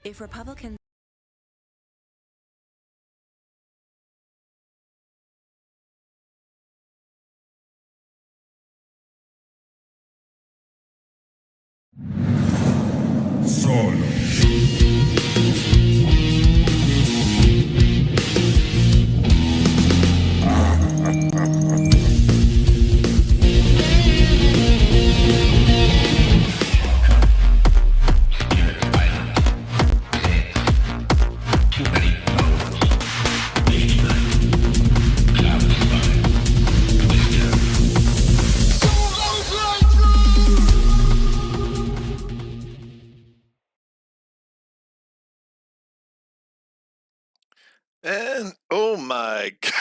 If Republicans Solo. And oh my god.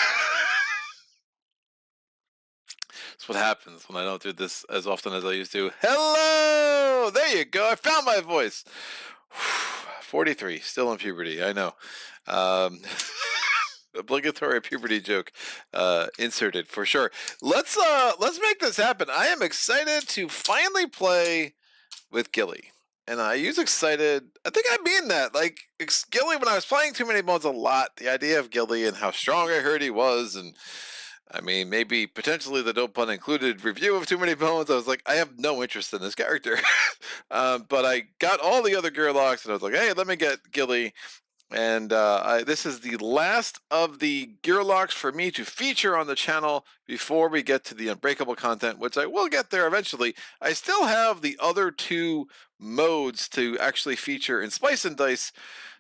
That's what happens when I don't do this as often as I used to. Hello! There you go. I found my voice. 43, still in puberty. I know. Obligatory puberty joke inserted for sure. Let's make this happen. I am excited to finally play with Gilly. And I use excited, I think I mean that. Like, Gilly, when I was playing Too Many Bones a lot, the idea of Gilly and how strong I heard he was, and I mean, maybe potentially the no pun included review of Too Many Bones, I was like, I have no interest in this character. But I got all the other gearlocs, and I was like, hey, let me get Gilly. And this is the last of the gearlocs for me to feature on the channel before we get to the Unbreakable content, which I will get there eventually. I still have the other two modes to actually feature in Splice and Dice.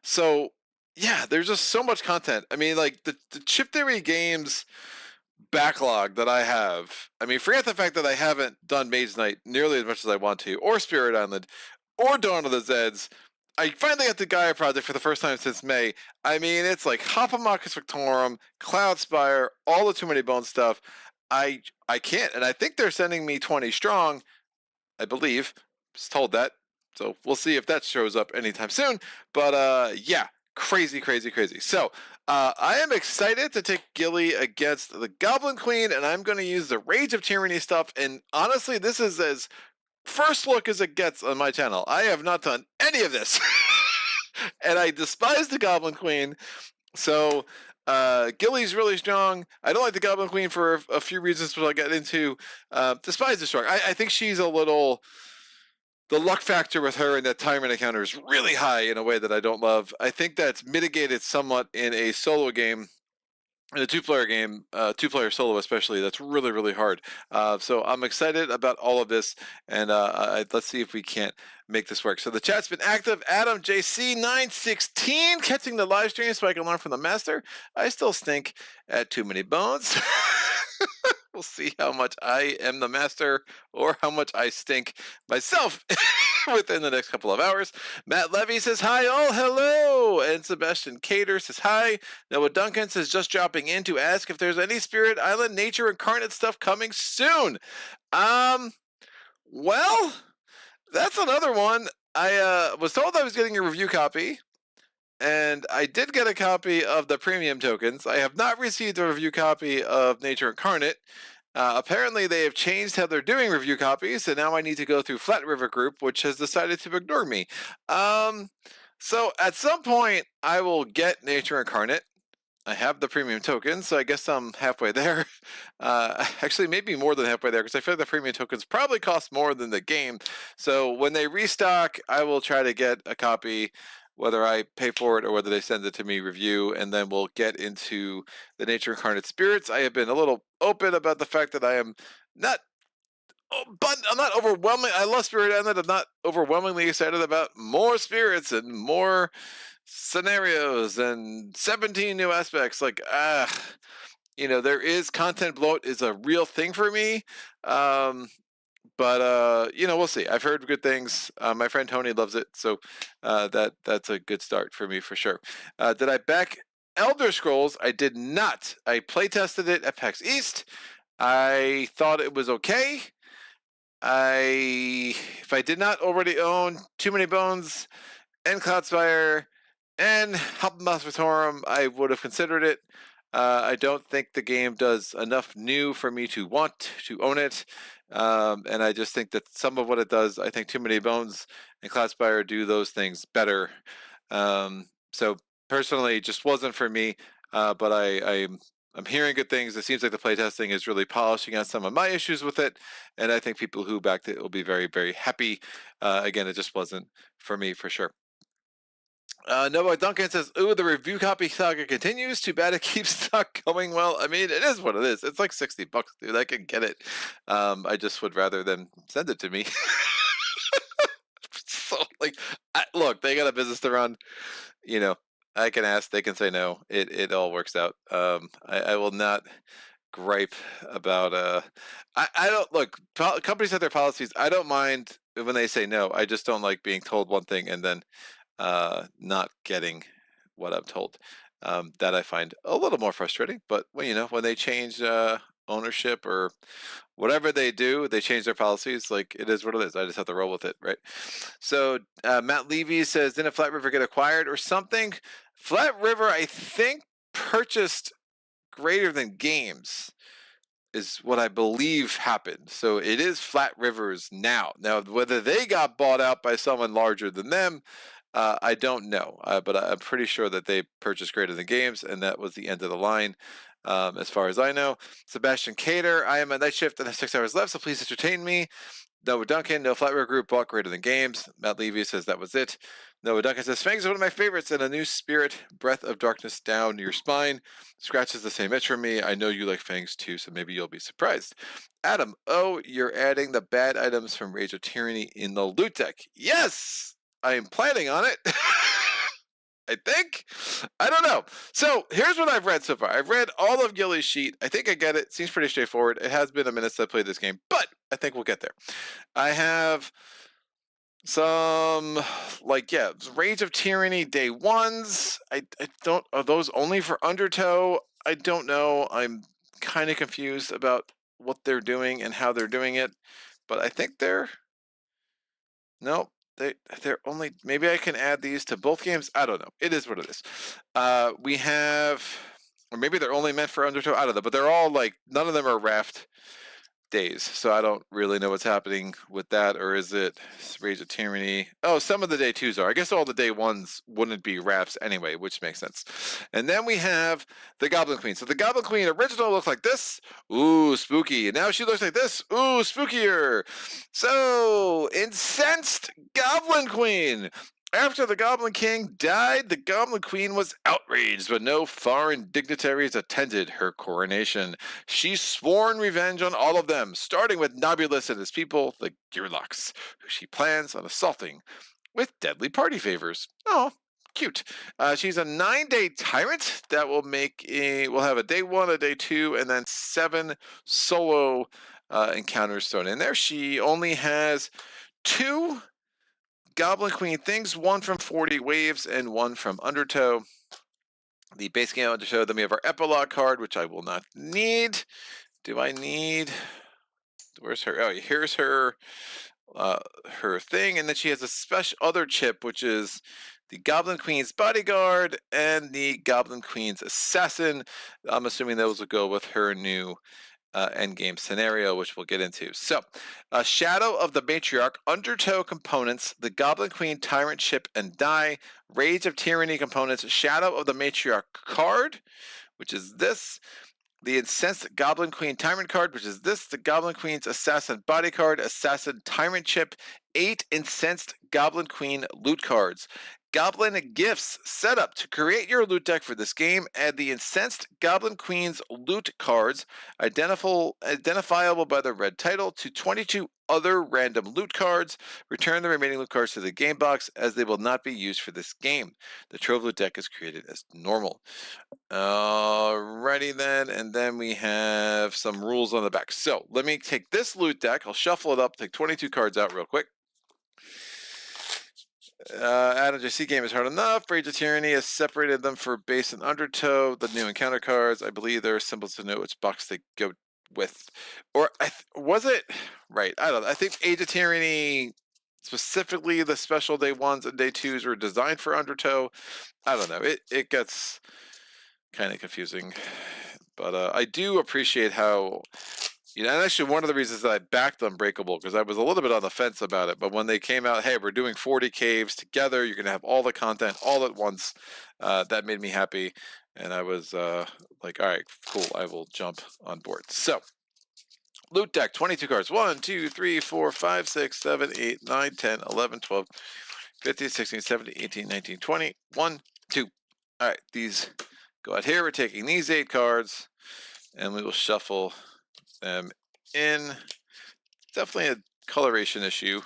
So, yeah, there's just so much content. I mean, like, the Chip Theory games backlog that I have. I mean, forget the fact that I haven't done Mage Knight nearly as much as I want to, or Spirit Island, or Dawn of the Zeds. I finally got the Gaia project for the first time since May. I mean, it's like Hopomarcus Victorum, Cloudspire, all the Too Many Bones stuff. I can't, and I think they're sending me 20 strong. I believe. Just told that. So we'll see if that shows up anytime soon. But yeah, crazy. So I am excited to take Gilly against the Goblin Queen, and I'm going to use the Rage of Tyranny stuff. And honestly, this is as first look as it gets on my channel. I have not done any of this. And I despise the Goblin Queen. So Gilly's really strong. I don't like the Goblin Queen for a few reasons, which I'll get into. Despise is strong. I think she's a little... The luck factor with her and that Tyrant encounter is really high in a way that I don't love. I think that's mitigated somewhat in a solo game. In a two-player game, two-player solo especially, that's really hard. So I'm excited about all of this, and let's see if we can't make this work. So the chat's been active. Adam JC916 catching the live stream so I can learn from the master. I still stink at Too Many Bones. We'll see how much I am the master or how much I stink myself within the next couple of hours. Matt Levy says hi, all hello. And Sebastian Cater says hi. Noah Duncan says just dropping in to ask if there's any Spirit Island Nature Incarnate stuff coming soon. Well, that's another one. I was told I was getting a review copy. And I did get a copy of the premium tokens. I have not received a review copy of Nature Incarnate. Apparently, they have changed how they're doing review copies, and now I need to go through Flat River Group, which has decided to ignore me. So at some point, I will get Nature Incarnate. I have the premium tokens, so I guess I'm halfway there. Actually, maybe more than halfway there, because I feel like the premium tokens probably cost more than the game. So when they restock, I will try to get a copy, whether I pay for it or whether they send it to me review, and then we'll get into the Nature Incarnate Spirits. I have been a little open about the fact that I am not, but I'm not overwhelming. I love Spirit Island. I'm not overwhelmingly excited about more spirits and more scenarios and 17 new aspects. Like, you know, there is content bloat is a real thing for me. But you know, we'll see. I've heard good things. My friend Tony loves it, so that's a good start for me for sure. Did I back Elder Scrolls? I did not. I play tested it at PAX East. I thought it was okay. If I did not already own Too Many Bones and Cloudspire and Hopomarcus Victorum, I would have considered it. I don't think the game does enough new for me to want to own it. And I just think that some of what it does, I think Too Many Bones and Cloudspire do those things better. So personally, it just wasn't for me. But I'm hearing good things. It seems like the playtesting is really polishing on some of my issues with it, and I think people who backed it will be very, very happy. Again, it just wasn't for me for sure. Noah Duncan says, "Ooh, the review copy saga continues. Too bad it keeps not going well. I mean, it is what it is. It's like $60, dude. I can get it. I just would rather them send it to me." So, like, look, they got a business to run. You know, I can ask, they can say no. It all works out. I will not gripe about. I don't look. Companies have their policies. I don't mind when they say no. I just don't like being told one thing and then not getting what I'm told. That I find a little more frustrating. But when they change ownership or whatever they do, they change their policies. Like, it is what it is. I just have to roll with it, right? So Matt Levy says, "Didn't Flat River get acquired or something?" Flat River, I think, purchased Greater Than Games is what I believe happened. So it is Flat Rivers now. Now, whether they got bought out by someone larger than them, I don't know. But I'm pretty sure that they purchased Greater Than Games, and that was the end of the line. As far as I know. Sebastian Cater, "I am on night shift and have 6 hours left, so please entertain me." Noah Duncan, "No Flat River Group bought Greater Than Games." Matt Levy says that was it. Noah Duncan says, "Fangs is one of my favorites, and a new spirit, breath of darkness down your spine. Scratches the same itch for me. I know you like Fangs too, so maybe you'll be surprised." Adam, "Oh, you're adding the bad items from Rage of Tyranny in the loot deck." Yes, I am planning on it. I think. I don't know. So here's what I've read so far. I've read all of Gilly's sheet. I think I get it. Seems pretty straightforward. It has been a minute since I played this game, but I think we'll get there. I have some, like, yeah, Rage of Tyranny day ones. I don't, are those only for Undertow? I don't know. I'm kind of confused about what they're doing and how they're doing it, but I think no, they're only, maybe I can add these to both games. I don't know. It is what it is. We have, or maybe they're only meant for Undertow. I don't know, but they're all like, none of them are raft days, so I don't really know what's happening with that. Or is it Rage of Tyranny? Oh, some of the day twos are. I guess all the day ones wouldn't be rafts anyway, which makes sense. And then we have the Goblin Queen. So the Goblin Queen original looked like this. Ooh, spooky. And now she looks like this. Ooh, spookier. So, incensed Goblin Queen. After the Goblin King died, the Goblin Queen was outraged, but no foreign dignitaries attended her coronation. She sworn revenge on all of them, starting with Nobulus and his people, the Gearlocs, who she plans on assaulting with deadly party favors. Oh, cute. She's a 9-day tyrant that will we'll have a day 1, a day 2, and then 7 solo encounters thrown in there. She only has 2 Goblin Queen things, 1 from 40 Waves and 1 from Undertow. The base game Undertow, then we have our epilogue card, which I will not need. Do I need? Where's her? Oh, here's her thing, and then she has a special other chip, which is the Goblin Queen's Bodyguard and the Goblin Queen's Assassin. I'm assuming those will go with her new endgame scenario, which we'll get into. So, Shadow of the Matriarch, Undertow components, the Goblin Queen Tyrant chip and die, Rage of Tyranny components, Shadow of the Matriarch card, which is this, the Incensed Goblin Queen Tyrant card, which is this, the Goblin Queen's Assassin Body card, Assassin Tyrant chip, 8 Incensed Goblin Queen loot cards. Goblin Gifts setup. To create your loot deck for this game, add the Incensed Goblin Queen's loot cards, identifiable by the red title, to 22 other random loot cards. Return the remaining loot cards to the game box, as they will not be used for this game. The Trove loot deck is created as normal. Alrighty then, and then we have some rules on the back. So let me take this loot deck, I'll shuffle it up, take 22 cards out real quick. Adam JC game is hard enough. Rage of Tyranny has separated them for base and Undertow. The new encounter cards, I believe there are symbols to know which box they go with. Or was it? Right, I don't know. I think Age of Tyranny, specifically the special day 1s and day 2s, were designed for Undertow. I don't know. It gets kind of confusing. But I do appreciate how You know, and actually one of the reasons that I backed Unbreakable, because I was a little bit on the fence about it, but when they came out, hey, we're doing 40 caves together, you're gonna have all the content all at once, that made me happy, and I was like, all right, cool, I will jump on board. So, loot deck, 22 cards. 1, 2, 3, 4, 5, 6, 7, 8, 9, 10, 11, 12, 15, 16, 17, 18, 19, 20. 1, 2. All right, these go out here. We're taking these 8 cards, and we will shuffle them in. Definitely a coloration issue,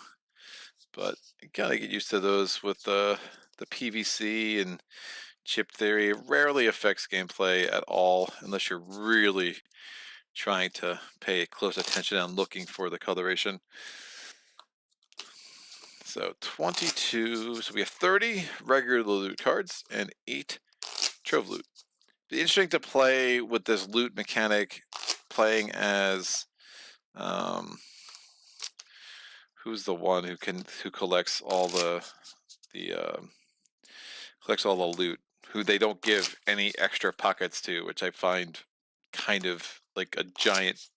but you gotta get used to those with the PVC and chip theory. It rarely affects gameplay at all unless you're really trying to pay close attention on looking for the coloration. So 22, so we have 30 regular loot cards and 8 trove loot. It'd be interesting to play with this loot mechanic, playing as who's the one who collects all the collects all the loot, who they don't give any extra pockets to, which I find kind of like a giant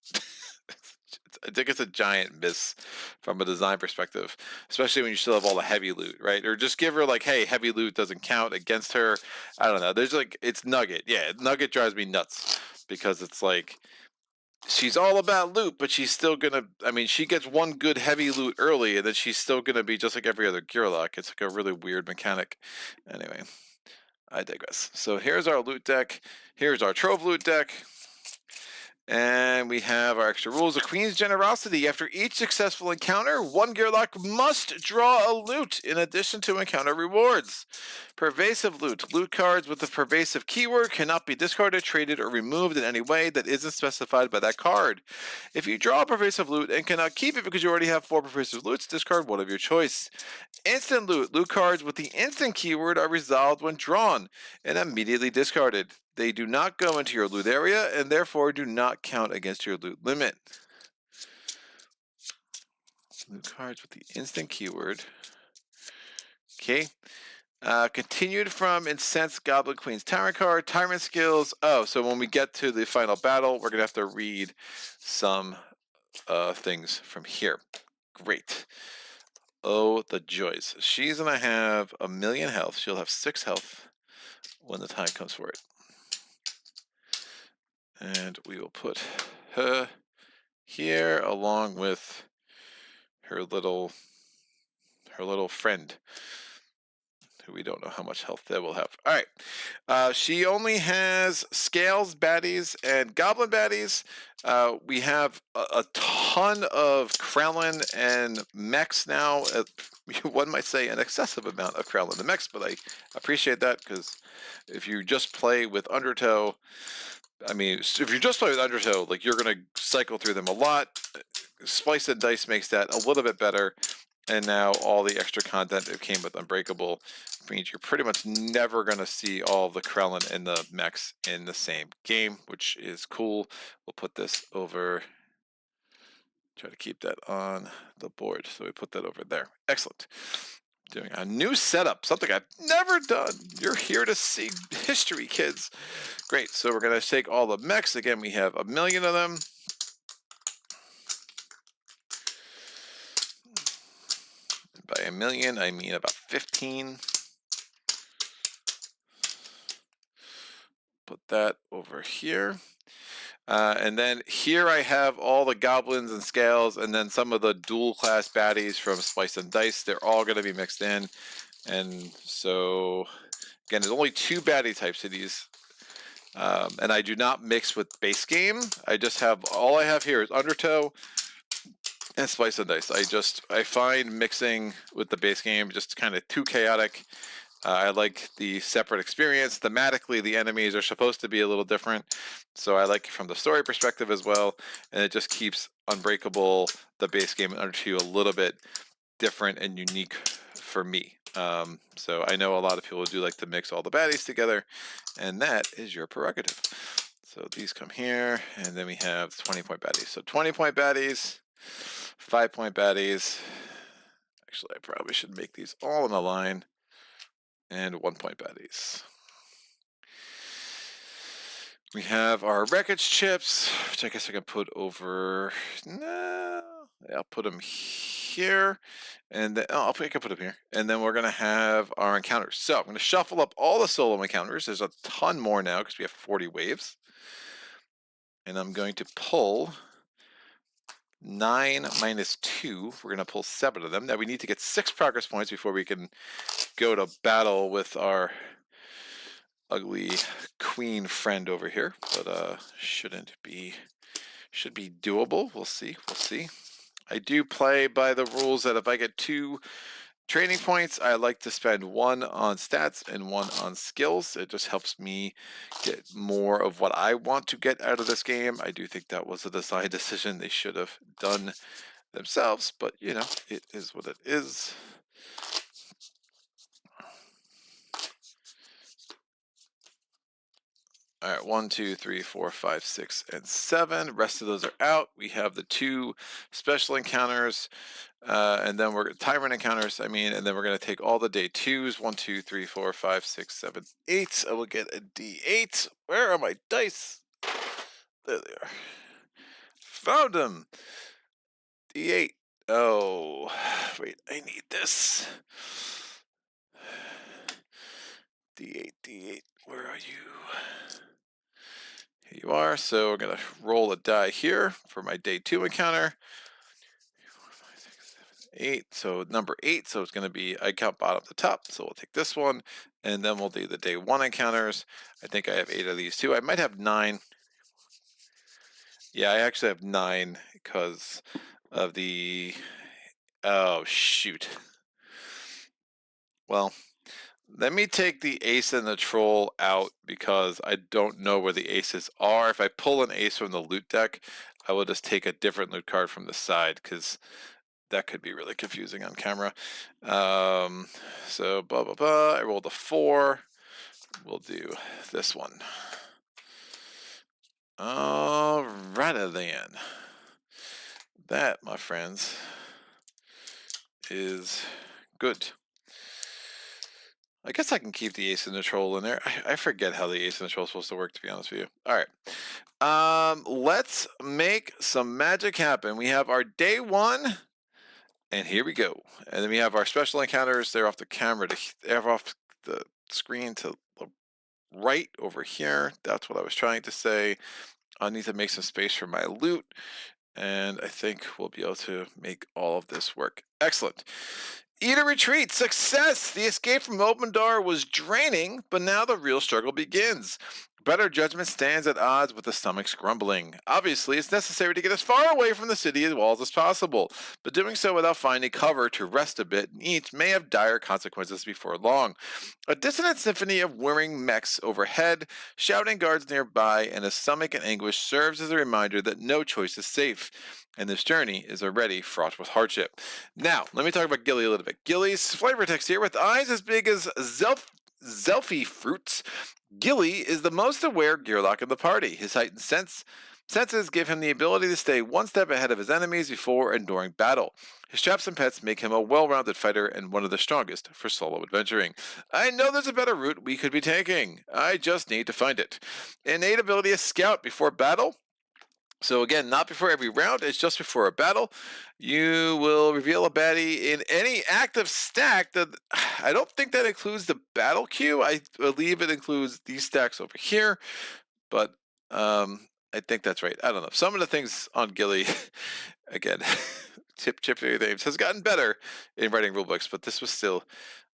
I think it's a giant miss from a design perspective, especially when you still have all the heavy loot, right? Or just give her like, hey, heavy loot doesn't count against her. I don't know. There's like, it's Nugget. Yeah, Nugget drives me nuts because it's like she's all about loot, but she's still gonna. I mean, she gets one good heavy loot early, and then she's still gonna be just like every other gearloc. It's like a really weird mechanic. Anyway, I digress. So here's our loot deck. Here's our trove loot deck. And we have our extra rules. The Queen's Generosity. After each successful encounter, one gearloc must draw a loot in addition to encounter rewards. Pervasive loot. Loot cards with the pervasive keyword cannot be discarded, traded, or removed in any way that isn't specified by that card. If you draw a pervasive loot and cannot keep it because you already have 4 pervasive loots, discard one of your choice. Instant loot. Loot cards with the instant keyword are resolved when drawn and immediately discarded. They do not go into your loot area and therefore do not count against your loot limit. Loot cards with the instant keyword. Okay. Continued from Incensed Goblin Queen's Tyrant card. Tyrant skills. Oh, so when we get to the final battle, we're going to have to read some things from here. Great. Oh, the joys. She's going to have 1,000,000 health. She'll have 6 health when the time comes for it. And we will put her here along with her little friend, who we don't know how much health they will have. All right. She only has scales baddies and goblin baddies. We have a ton of Krellin and mechs now. One might say an excessive amount of Krellin and mechs, but I appreciate that because if you just play with Undertow, I mean, if you just play with Undertow, like you're gonna cycle through them a lot. Splice Dice makes that a little bit better, and now all the extra content that came with Unbreakable means you're pretty much never gonna see all the Krellin and the mechs in the same game, which is cool. We'll put this over. Try to keep that on the board, so we put that over there. Excellent. Doing a new setup, something I've never done. You're here to see history, kids. Great, so we're gonna take all the mechs. Again, we have 1,000,000 of them. By 1,000,000, I mean about 15. Put that over here. And then here I have all the goblins and scales, and then some of the dual class baddies from Splice Dice. They're all going to be mixed in. And so, again, there's only 2 baddie types of these. And I do not mix with base game. I just have, all I have here is Undertow and Splice Dice. I find mixing with the base game just kind of too chaotic. I like the separate experience. Thematically, the enemies are supposed to be a little different, so I like it from the story perspective as well, and it just keeps Unbreakable, the base game, and Undertow a little bit different and unique for me. So I know a lot of people do like to mix all the baddies together, and that is your prerogative. So these come here, and then we have 20-point baddies. So 20-point baddies, 5-point baddies. Actually, I probably should make these all in a line. And 1-point baddies. We have our wreckage chips, which I guess I can put over. No, yeah, I'll put them here, and then I can put them here. And then we're gonna have our encounters. So I'm gonna shuffle up all the solo encounters. There's a ton more now because we have 40 waves, and I'm going to pull 9 minus 2. We're gonna pull 7 of them. Now we need to get 6 progress points before we can go to battle with our ugly queen friend over here, but should be doable. We'll see. I do play by the rules that if I get 2 training points, I like to spend 1 on stats and 1 on skills. It just helps me get more of what I want to get out of this game. I do think that was a design decision they should have done themselves, but you know, it is what it is. All right, 1, 2, 3, 4, 5, 6, and 7. The rest of those are out. We have the 2 special encounters, and then we're timer encounters. And then we're gonna take all the day 2s. 1, 2, 3, 4, 5, 6, 7, 8. I will get a D8. Where are my dice? There they are. Found them. D8. Oh, wait, I need this. D8. Where are you? Here you are. So we're gonna roll a die here for my day 2 encounter. 4, 5, 6, 7, 8. So number 8. So it's gonna be, I count bottom to top. So we'll take this one, and then we'll do the day 1 encounters. I think I have 8 of these too. I might have 9. Yeah, I actually have 9 because of the. Oh shoot. Well, let me take the ace and the troll out because I don't know where the aces are. If I pull an ace from the loot deck, I will just take a different loot card from the side because that could be really confusing on camera. So blah, blah, blah. I rolled a 4. We'll do this one. Alrighty then. That, my friends, is good. I guess I can keep the ace and the troll in there. I forget how the ace and the troll is supposed to work, to be honest with you. All right. Let's make some magic happen. We have our day 1, and here we go. And then we have our special encounters. They're off the camera, they're off the screen to the right over here. That's what I was trying to say. I need to make some space for my loot, and I think we'll be able to make all of this work. Excellent. Eat a retreat. Success! The escape from Open Door was draining, but now the real struggle begins. Better judgment stands at odds with the stomach's grumbling. Obviously, it's necessary to get as far away from the city walls as possible, but doing so without finding cover to rest a bit and eat may have dire consequences before long. A dissonant symphony of whirring mechs overhead, shouting guards nearby, and a stomach in anguish serves as a reminder that no choice is safe, and this journey is already fraught with hardship. Now, let me talk about Gilly a little bit. Gilly's flavor text here, with eyes as big as Zelfie fruits. Gilly is the most aware gearloc in the party. His heightened senses give him the ability to stay one step ahead of his enemies before and during battle. His traps and pets make him a well-rounded fighter and one of the strongest for solo adventuring. I know there's a better route we could be taking. I just need to find it. Innate ability is Scout before battle. So again, not before every round, it's just before a battle. You will reveal a baddie in any active stack. That I don't think that includes the battle queue. I believe it includes these stacks over here, but I think that's right. I don't know. Some of the things on Gilly, again, Chip Names has gotten better in writing rulebooks, but this was still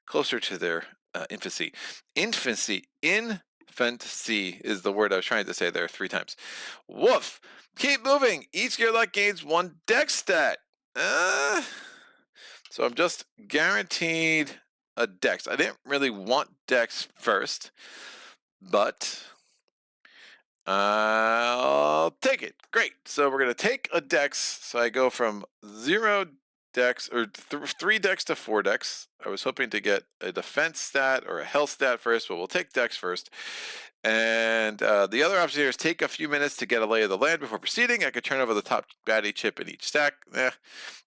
closer to their infancy. Infancy is the word I was trying to say there 3 times. Woof. Keep moving. Each gearloc gains 1 dex stat. So I'm just guaranteed a dex. I didn't really want dex first, but I'll take it. Great. So we're going to take a dex. So I go from 0 dex, or 3 dex to 4 dex. I was hoping to get a defense stat or a health stat first, but we'll take dex first. And And the other option here is take a few minutes to get a lay of the land before proceeding. I could turn over the top baddie chip in each stack.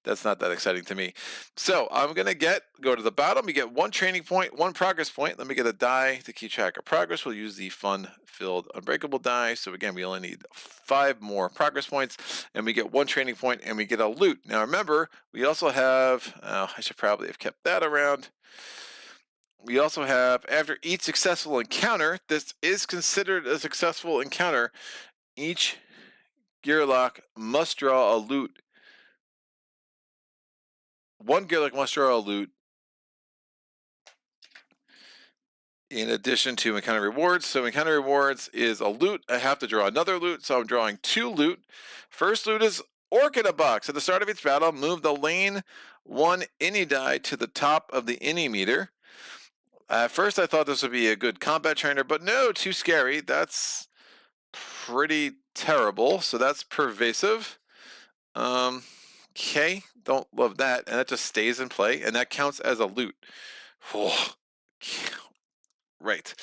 That's not that exciting to me. So I'm going to go to the bottom. We get 1 training point, 1 progress point. Let me get a die to keep track of progress. We'll use the fun-filled unbreakable die. So again, we only need 5 more progress points, and we get 1 training point, and we get a loot. Now remember, we also have, I should probably have kept that around. We also have, after each successful encounter, this is considered a successful encounter, each gearloc must draw a loot. One gearloc must draw a loot in addition to encounter rewards. So encounter rewards is a loot. I have to draw another loot, so I'm drawing 2 loot. First loot is Orc in a Box. At the start of each battle, move the lane 1 ini die to the top of the ini meter. At first, I thought this would be a good combat trainer, but no, too scary. That's pretty terrible. So that's pervasive. Okay, don't love that, and that just stays in play, and that counts as a loot. Oh, right.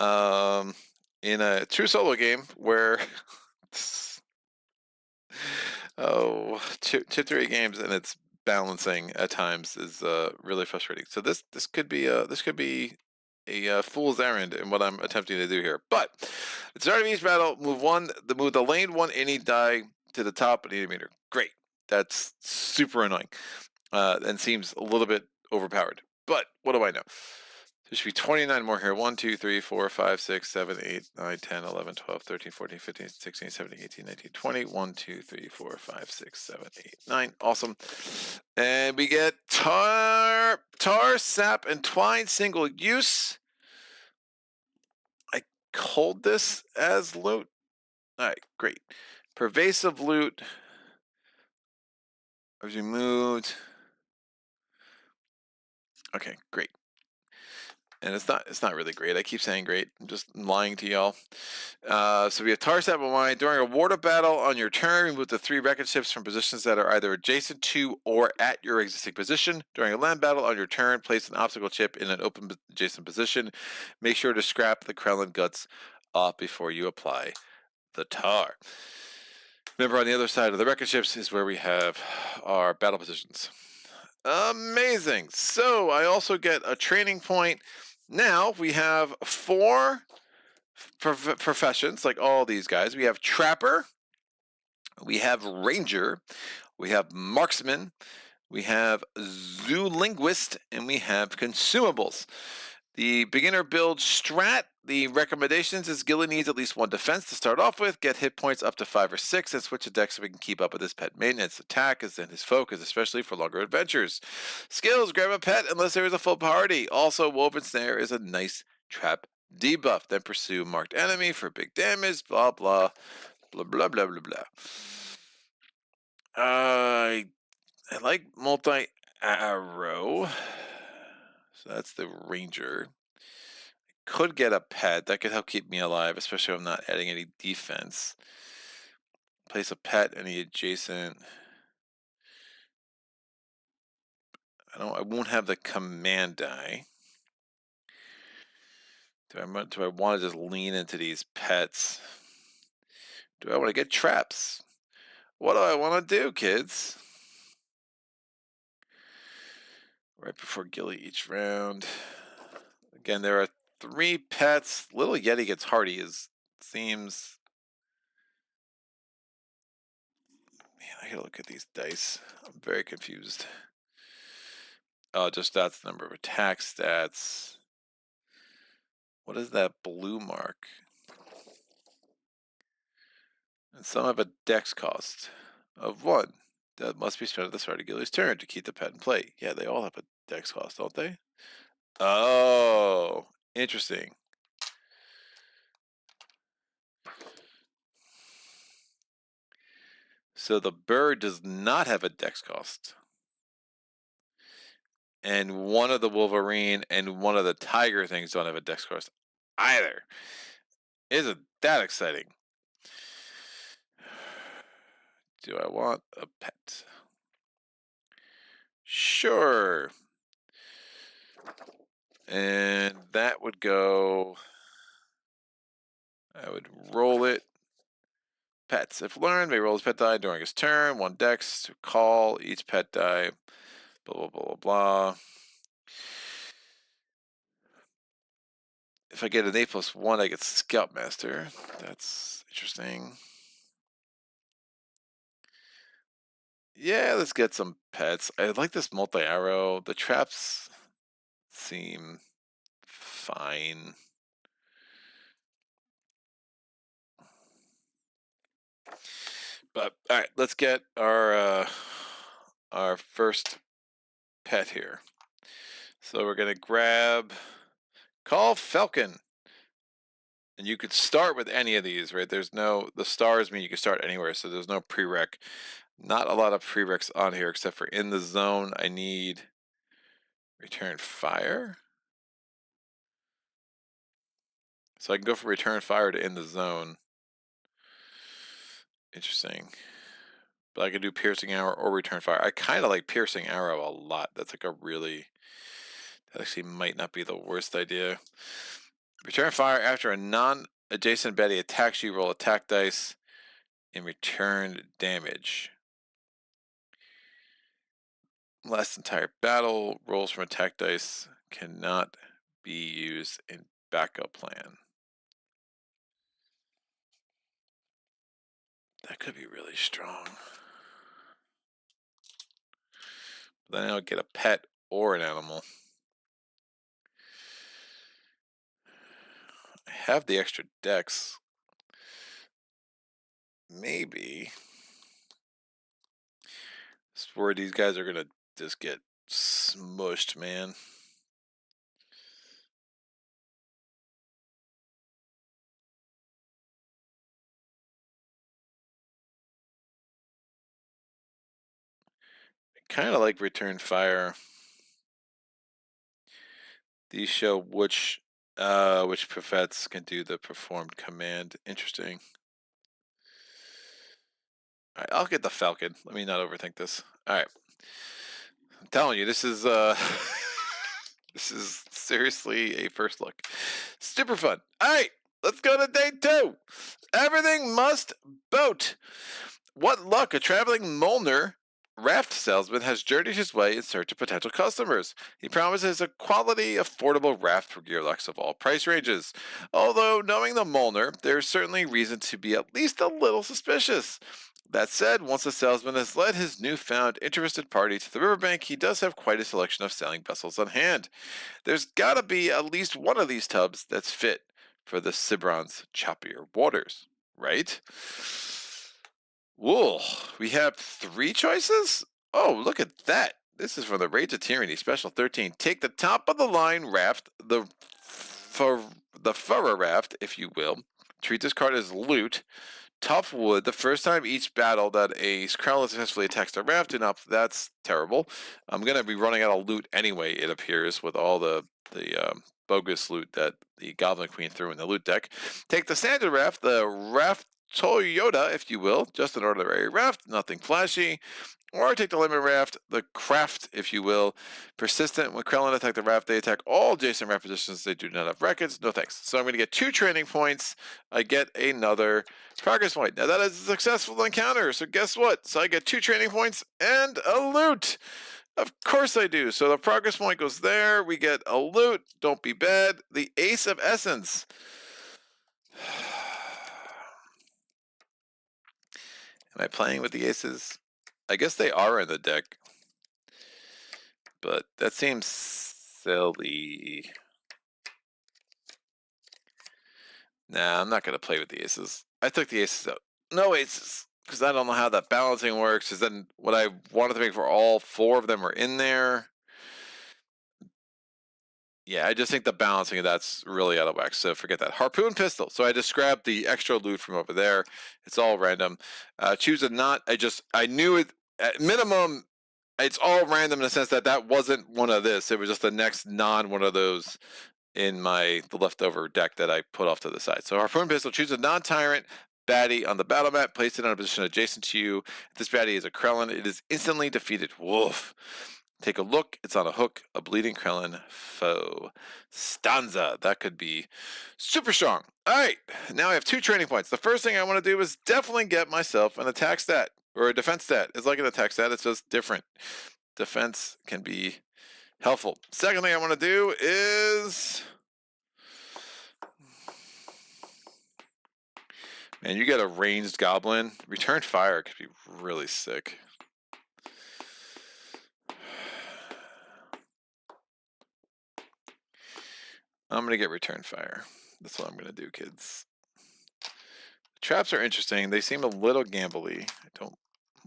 In a true solo game where chip 3 games and it's balancing at times is really frustrating. So this could be a fool's errand in what I'm attempting to do here. But at the start of each battle, move the lane 1 ini die to the top of the meter. Great. That's super annoying and seems a little bit overpowered. But what do I know? There should be 29 more here. 1, 2, 3, 4, 5, 6, 7, 8, 9, 10, 11, 12, 13, 14, 15, 16, 17, 18, 19, 20. 1, 2, 3, 4, 5, 6, 7, 8, 9. Awesome. And we get tar, sap, and twine single use. I called this as loot. All right, great. Pervasive loot. As removed. Okay, great. And it's not really great. I keep saying great. I'm just lying to y'all. So we have tar sap and wine. During a water battle on your turn, remove the 3 wreckage ships from positions that are either adjacent to or at your existing position. During a land battle on your turn, place an obstacle chip in an open adjacent position. Make sure to scrap the Krellin guts off before you apply the tar. Remember, on the other side of the wreckage ships is where we have our battle positions. Amazing. So I also get a training point. Now we have 4 professions, like all these guys. We have Trapper, we have Ranger, we have Marksman, we have Zoolinguist, and we have Consumables. The beginner build strat, the recommendations is Gilly needs at least 1 defense to start off with, get hit points up to 5 or 6, and switch to deck so we can keep up with his pet maintenance. Attack is then his focus, especially for longer adventures. Skills, grab a pet unless there is a full party. Also, Woven Snare is a nice trap debuff. Then pursue marked enemy for big damage, blah, blah, blah, blah, blah, blah, blah. I like multi-arrow. So that's the Ranger. Could get a pet. That could help keep me alive, especially if I'm not adding any defense. Place a pet, any adjacent. I won't have the command die. Do I want to just lean into these pets? Do I want to get traps? What do I want to do, kids? Right before Gilly each round. Again, there are 3 pets. Little Yeti gets hardy. Seems. Man, I gotta look at these dice. I'm very confused. Oh, just that's the number of attack stats. What is that blue mark? And some have a dex cost of 1. That must be spent at the start of Gilly's turn to keep the pet in play. Yeah, they all have a dex cost, don't they? Oh, interesting. So the bird does not have a dex cost. And one of the Wolverine and one of the Tiger things don't have a dex cost either. Isn't that exciting? Do I want a pet? Sure. And that would go. I would roll it. Pets. If learned, may roll his pet die during his turn. 1 dex to call each pet die. Blah, blah, blah, blah, blah. If I get an 8+1, I get Scoutmaster. That's interesting. Yeah, let's get some pets. I like this multi-arrow. The traps seem fine. But all right, let's get our first pet here. So we're gonna grab Call Falcon. And you could start with any of these, right? There's no, the stars mean you can start anywhere, so there's no prereq. Not a lot of prereqs on here, except for in the zone, I need Return Fire. So I can go from Return Fire to in the zone. Interesting. But I could do Piercing Arrow or Return Fire. I kind of like Piercing Arrow a lot. That's like a really, that actually might not be the worst idea. Return Fire after a non-adjacent baddie attacks you, roll attack dice and return damage. Last entire battle, rolls from attack dice cannot be used in backup plan. That could be really strong. But then I'll get a pet or an animal. I have the extra dex. Maybe. This is where these guys are going to just get smushed, man. I kind of like Return Fire. These show which prefets can do the performed command. Interesting. All right, I'll get the Falcon. Let me not overthink this. All right. I'm telling you, this is this is seriously a first look. Super fun. All right, let's go to day 2. Everything must boat. What luck, a traveling Molnar raft salesman has journeyed his way in search of potential customers. He promises a quality, affordable raft for gearlocs of all price ranges. Although, knowing the Molnar, there's certainly reason to be at least a little suspicious. That said, once the salesman has led his newfound interested party to the riverbank, he does have quite a selection of sailing vessels on hand. There's gotta be at least one of these tubs that's fit for the Cibron's choppier waters, right? Whoa, we have 3 choices? Oh, look at that. This is from the Rage of Tyranny, Special 13. Take the top of the line raft, the furrow raft, if you will. Treat this card as loot. Tough wood. The first time each battle that a Krell successfully attacks the raft, that's terrible. I'm going to be running out of loot anyway, it appears, with all the bogus loot that the Goblin Queen threw in the loot deck. Take the standard raft, the raft Toyota, if you will, just an ordinary raft, nothing flashy. Or take the lemon raft, the craft, if you will. Persistent. When Krellin attack the raft, they attack all adjacent raft positions. They do not have records. No thanks. So I'm going to get 2 training points. I get another progress point. Now that is a successful encounter. So guess what? So I get 2 training points and a loot. Of course I do. So the progress point goes there. We get a loot. Don't be bad. The Ace of Essence. Am I playing with the aces? I guess they are in the deck. But that seems silly. Nah, I'm not going to play with the aces. I took the aces out. No aces. Because I don't know how that balancing works. Because then what I wanted to make for all 4 of them are in there. Yeah, I just think the balancing of that's really out of whack. So forget that. Harpoon pistol. So I just grabbed the extra loot from over there. It's all random. Choose a not. I knew it at minimum. It's all random in the sense that that wasn't one of this. It was just the next non one of those in the leftover deck that I put off to the side. So Harpoon pistol. Choose a non-tyrant baddie on the battle map. Place it on a position adjacent to you. If this baddie is a Krellin, it is instantly defeated. Woof. Take a look. It's on a hook. A bleeding Krellin foe. Stanza. That could be super strong. All right. Now I have 2 training points. The first thing I want to do is definitely get myself an attack stat or a defense stat. It's like an attack stat. It's just different. Defense can be helpful. Second thing I want to do is, man, you get a ranged goblin. Return fire could be really sick. I'm going to get return fire. That's what I'm going to do, kids. Traps are interesting. They seem a little gambly. I don't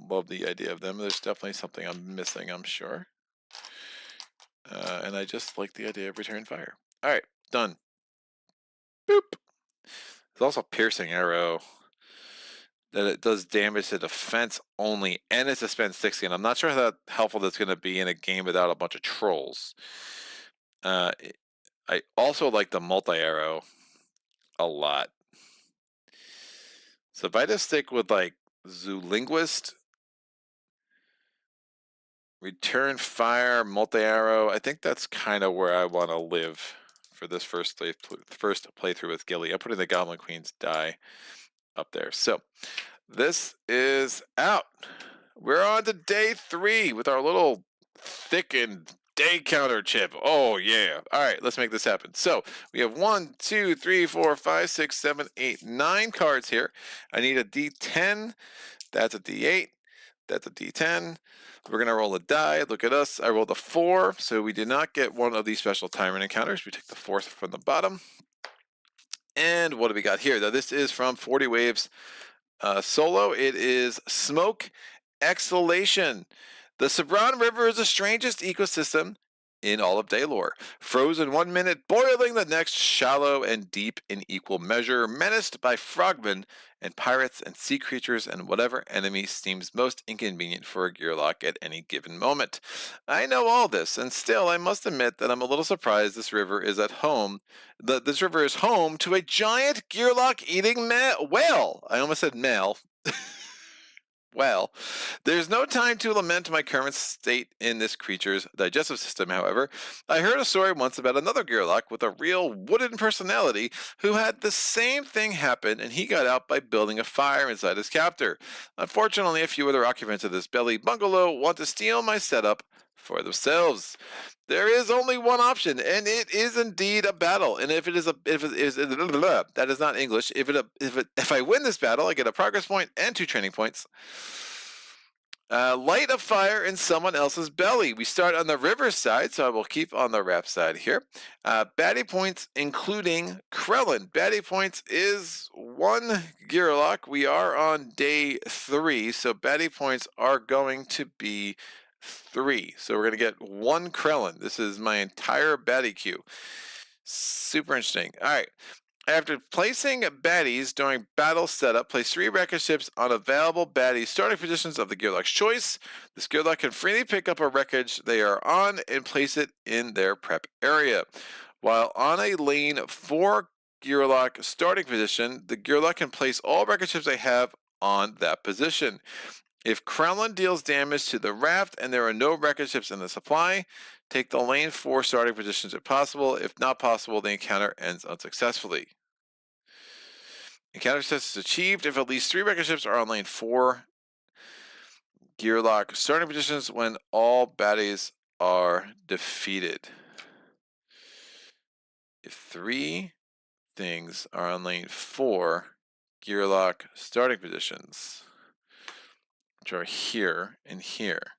love the idea of them. There's definitely something I'm missing, I'm sure. And I just like the idea of return fire. All right, done. Boop. There's also piercing arrow. That it does damage to defense only, and it's a spend 60. And I'm not sure how helpful that's going to be in a game without a bunch of trolls. I also like the multi-arrow a lot. So if I just stick with like Zoolinguist, return fire, multi-arrow, I think that's kind of where I want to live for this first playthrough with Gilly. I'm putting the Goblin Queen's die up there. So this is out. We're on to day 3 with our little thickened day counter chip. Oh yeah. All right, let's make this happen. So we have 1, 2, 3, 4, 5, 6, 7, 8, 9 cards here. I need a D10. That's a D8. That's a D10. We're going to roll a die. Look at us. I rolled a 4, so we did not get one of these special tyrant encounters. We take the 4th from the bottom. And what do we got here? Now, this is from 40 Waves solo. It is Smoke Exhalation. The Sabran River is the strangest ecosystem in all of Daylore. Frozen 1 minute, boiling the next, shallow and deep in equal measure, menaced by frogmen and pirates and sea creatures and whatever enemy seems most inconvenient for a gearloc at any given moment. I know all this, and still I must admit that I'm a little surprised this river is at home. This river is home to a giant gearloc eating whale. I almost said male. Well, there's no time to lament my current state in this creature's digestive system, however. I heard a story once about another gearloc with a real wooden personality who had the same thing happen, and he got out by building a fire inside his captor. Unfortunately, a few other occupants of this belly bungalow want to steal my setup for themselves. There is only one option, and it is indeed a battle. And if it is that is not English. If I win this battle, I get a progress point and 2 training points. Light a fire in someone else's belly. We start on the river side, so I will keep on the raft side here. Baddie points, including Krellin. Baddie points is 1 gearloc. We are on day 3, so baddie points are going to be 3. So we're going to get 1 Krellin. This is my entire baddie queue. Super interesting. All right. After placing baddies during battle setup, place 3 wreckage ships on available baddie starting positions of the gearloc's choice. This gearloc can freely pick up a wreckage they are on and place it in their prep area. While on a lane 4 gearloc starting position, the gearloc can place all wreckage ships they have on that position. If Krellin deals damage to the raft and there are no wreckage ships in the supply, take the lane 4 starting positions if possible. If not possible, the encounter ends unsuccessfully. Encounter success is achieved if at least 3 wreckage ships are on lane 4 gearloc starting positions when all baddies are defeated. If 3 things are on lane 4 gearloc starting positions, which are here and here,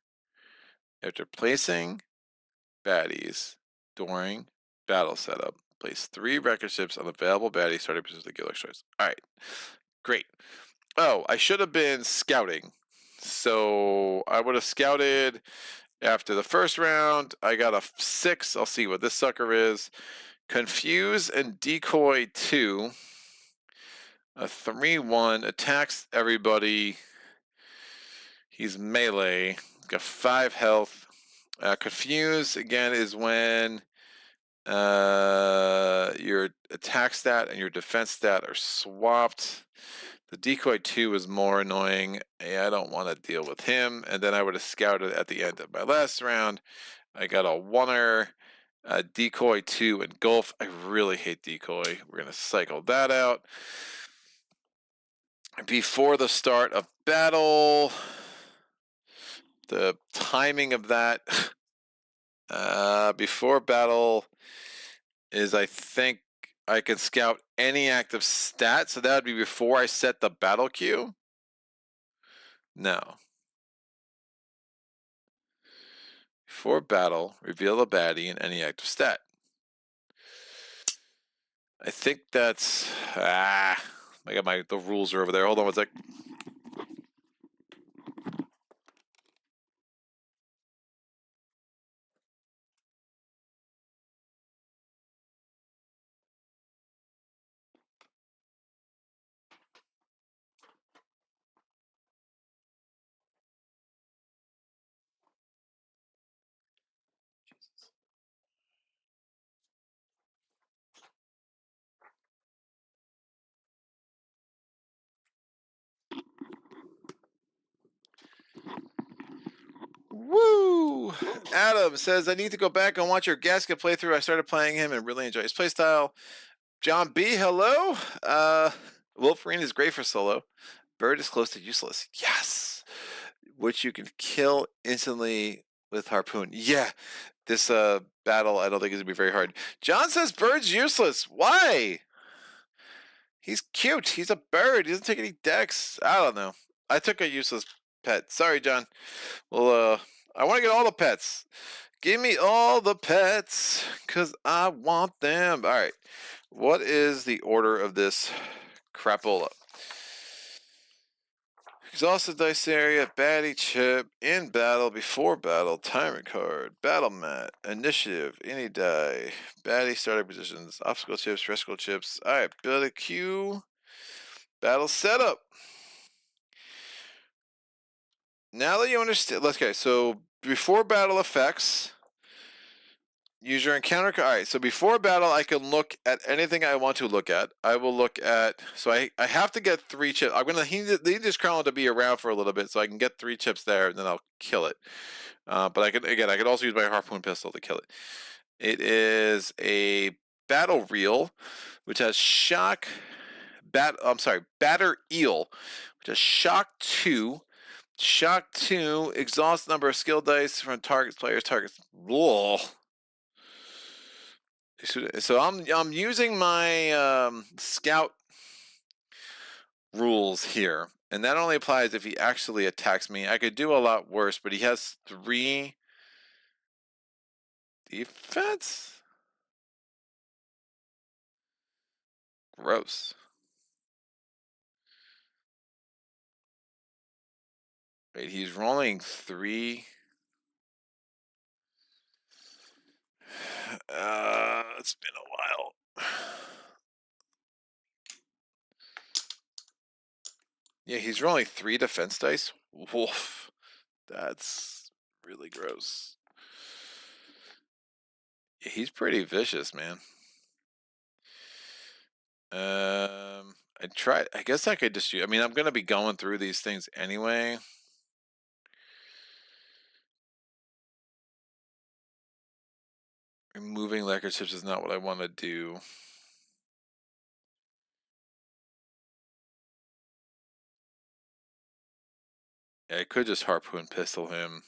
after placing baddies during battle setup, place 3 wreckage ships on available baddie starting positions of the gearloc choice. Alright, great. Oh, I should have been scouting. So I would have scouted after the first round. I got a 6. I'll see what this sucker is. Confuse and decoy 2. A 3-1 attacks everybody. He's melee. He's got 5 health. Confuse again is when Your attack stat and your defense stat are swapped. The decoy 2 is more annoying. I don't want to deal with him. And then I would have scouted at the end of my last round. I got a 1er, decoy 2, and golf. I really hate decoy. We're going to cycle that out. Before the start of battle, the timing of that before battle is, I think I can scout any active stat, so that would be before I set the battle queue. No. Before battle, reveal the baddie in any active stat. I think that's I got the rules are over there. Hold on one sec. Woo! Adam says, I need to go back and watch your Gasket playthrough. I started playing him and really enjoy his playstyle. John B, hello. Wolverine is great for solo. Bird is close to useless. Yes! Which you can kill instantly with harpoon. Yeah, this battle I don't think is going to be very hard. John says Bird's useless. Why? He's cute. He's a bird. He doesn't take any decks. I don't know. I took a useless pet. Sorry, John. Well, I want to get all the pets. Give me all the pets, because I want them. All right. What is the order of this crapola? Exhausted dice area, baddie chip, in battle, before battle, timer card, battle mat, initiative, any die, baddie starting positions, obstacle chips, rescue chips. All right, build a queue, battle setup. Now that you understand, okay, so before battle effects, use your encounter card. All right, so before battle, I can look at anything I want to look at. I will look at, so I have to get 3 chips. I'm going to need this crown to be around for a little bit so I can get 3 chips there, and then I'll kill it. But I could also use my harpoon pistol to kill it. It is a battle reel, which has batter eel, which has shock 2. Shock 2, exhaust number of skill dice from targets, targets. Whoa. So I'm using my scout rules here, and that only applies if he actually attacks me. I could do a lot worse, but he has 3 defense. Gross. Wait, he's rolling 3. It's been a while. Yeah, he's rolling 3 defense dice. Woof. That's really gross. Yeah, he's pretty vicious, man. I guess I could just use, I mean, I'm gonna be going through these things anyway. Removing lacquer chips is not what I want to do. Yeah, I could just harpoon pistol him.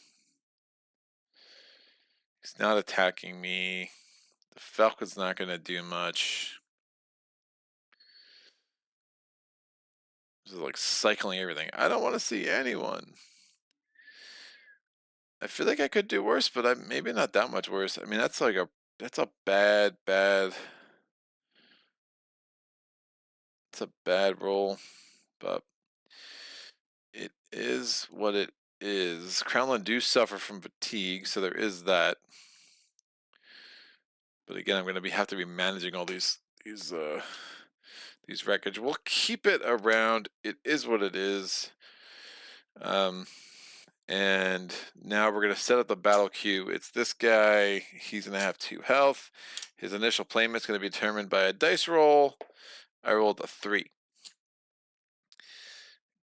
He's not attacking me. The Falcon's not gonna do much. This is like cycling everything. I don't want to see anyone. I feel like I could do worse, but maybe not that much worse. I mean, that's a bad. It's a bad roll, but it is what it is. Crownland do suffer from fatigue, so there is that. But again, I'm going to have to be managing all these wreckage. We'll keep it around. It is what it is. And now we're going to set up the battle queue. It's this guy. He's going to have 2 health. His initial placement is going to be determined by a dice roll. I rolled a 3.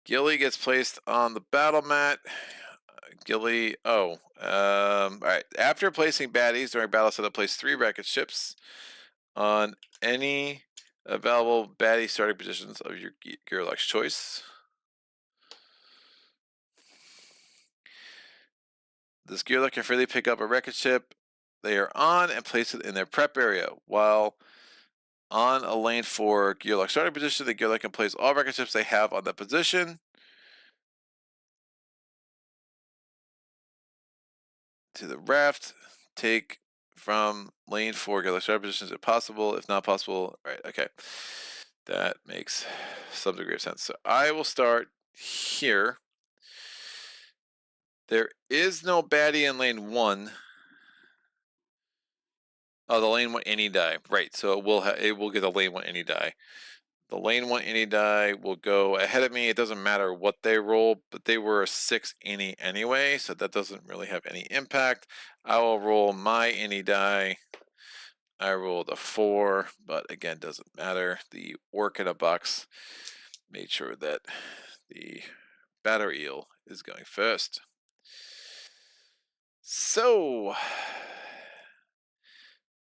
Gilly gets placed on the battle mat. Gilly, all right. After placing baddies during battle setup, place 3 wreckage ships on any available baddie starting positions of your gearlocs choice. This gearloc can freely pick up a wreckage ship they are on and place it in their prep area. While on a lane 4 gearloc starting position, the gearloc can place all wreckage ships they have on that position to the raft. Take from lane 4 gearloc starting positions if possible. If not possible, right? Okay, that makes some degree of sense. So I will start here. There is no baddie in lane 1. Oh, the lane 1 any die. Right, so it will get a lane 1 any die. The lane 1 any die will go ahead of me. It doesn't matter what they roll, but they were a 6 any anyway, so that doesn't really have any impact. I will roll my any die. I rolled a 4, but again, doesn't matter. The orc in a box made sure that the batter eel is going first. So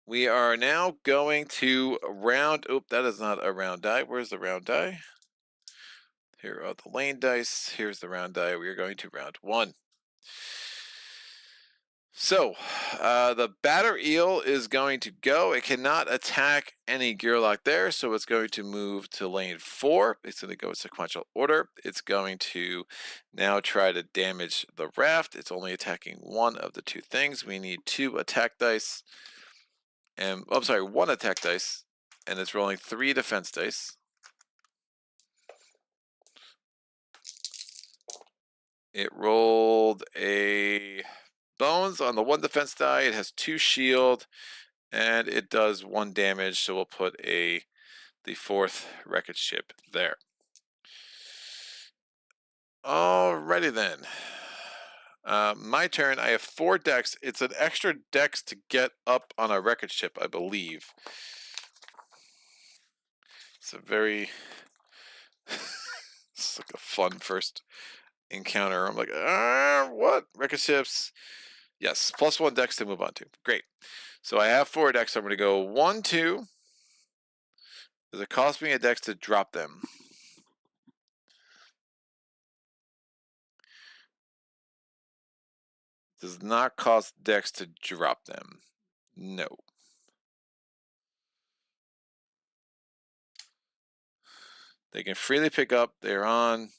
we are now going to round. Oop, that is not a round die. Where's the round die? Here are the lane dice. Here's the round die. We are going to round 1. So the batter eel is going to go. It cannot attack any gearloc there, so it's going to move to lane 4. It's going to go in sequential order. It's going to now try to damage the raft. It's only attacking one of the 2 things. We need 2 attack dice. And I'm sorry, 1 attack dice, and it's rolling 3 defense dice. It rolled a bones on the 1 defense die. It has 2 shield, and it does 1 damage. So we'll put the 4th wreckage ship there. Alrighty then. My turn. I have 4 decks. It's an extra dex to get up on a wreckage ship, I believe. It's a very it's like a fun first encounter. I'm like, what? Wreckage ships. Yes, +1 dex to move on to. Great. So I have 4 decks. So I'm going to go 1, 2. Does it cost me a dex to drop them? Does not cost dex to drop them. No. They can freely pick up. They're on.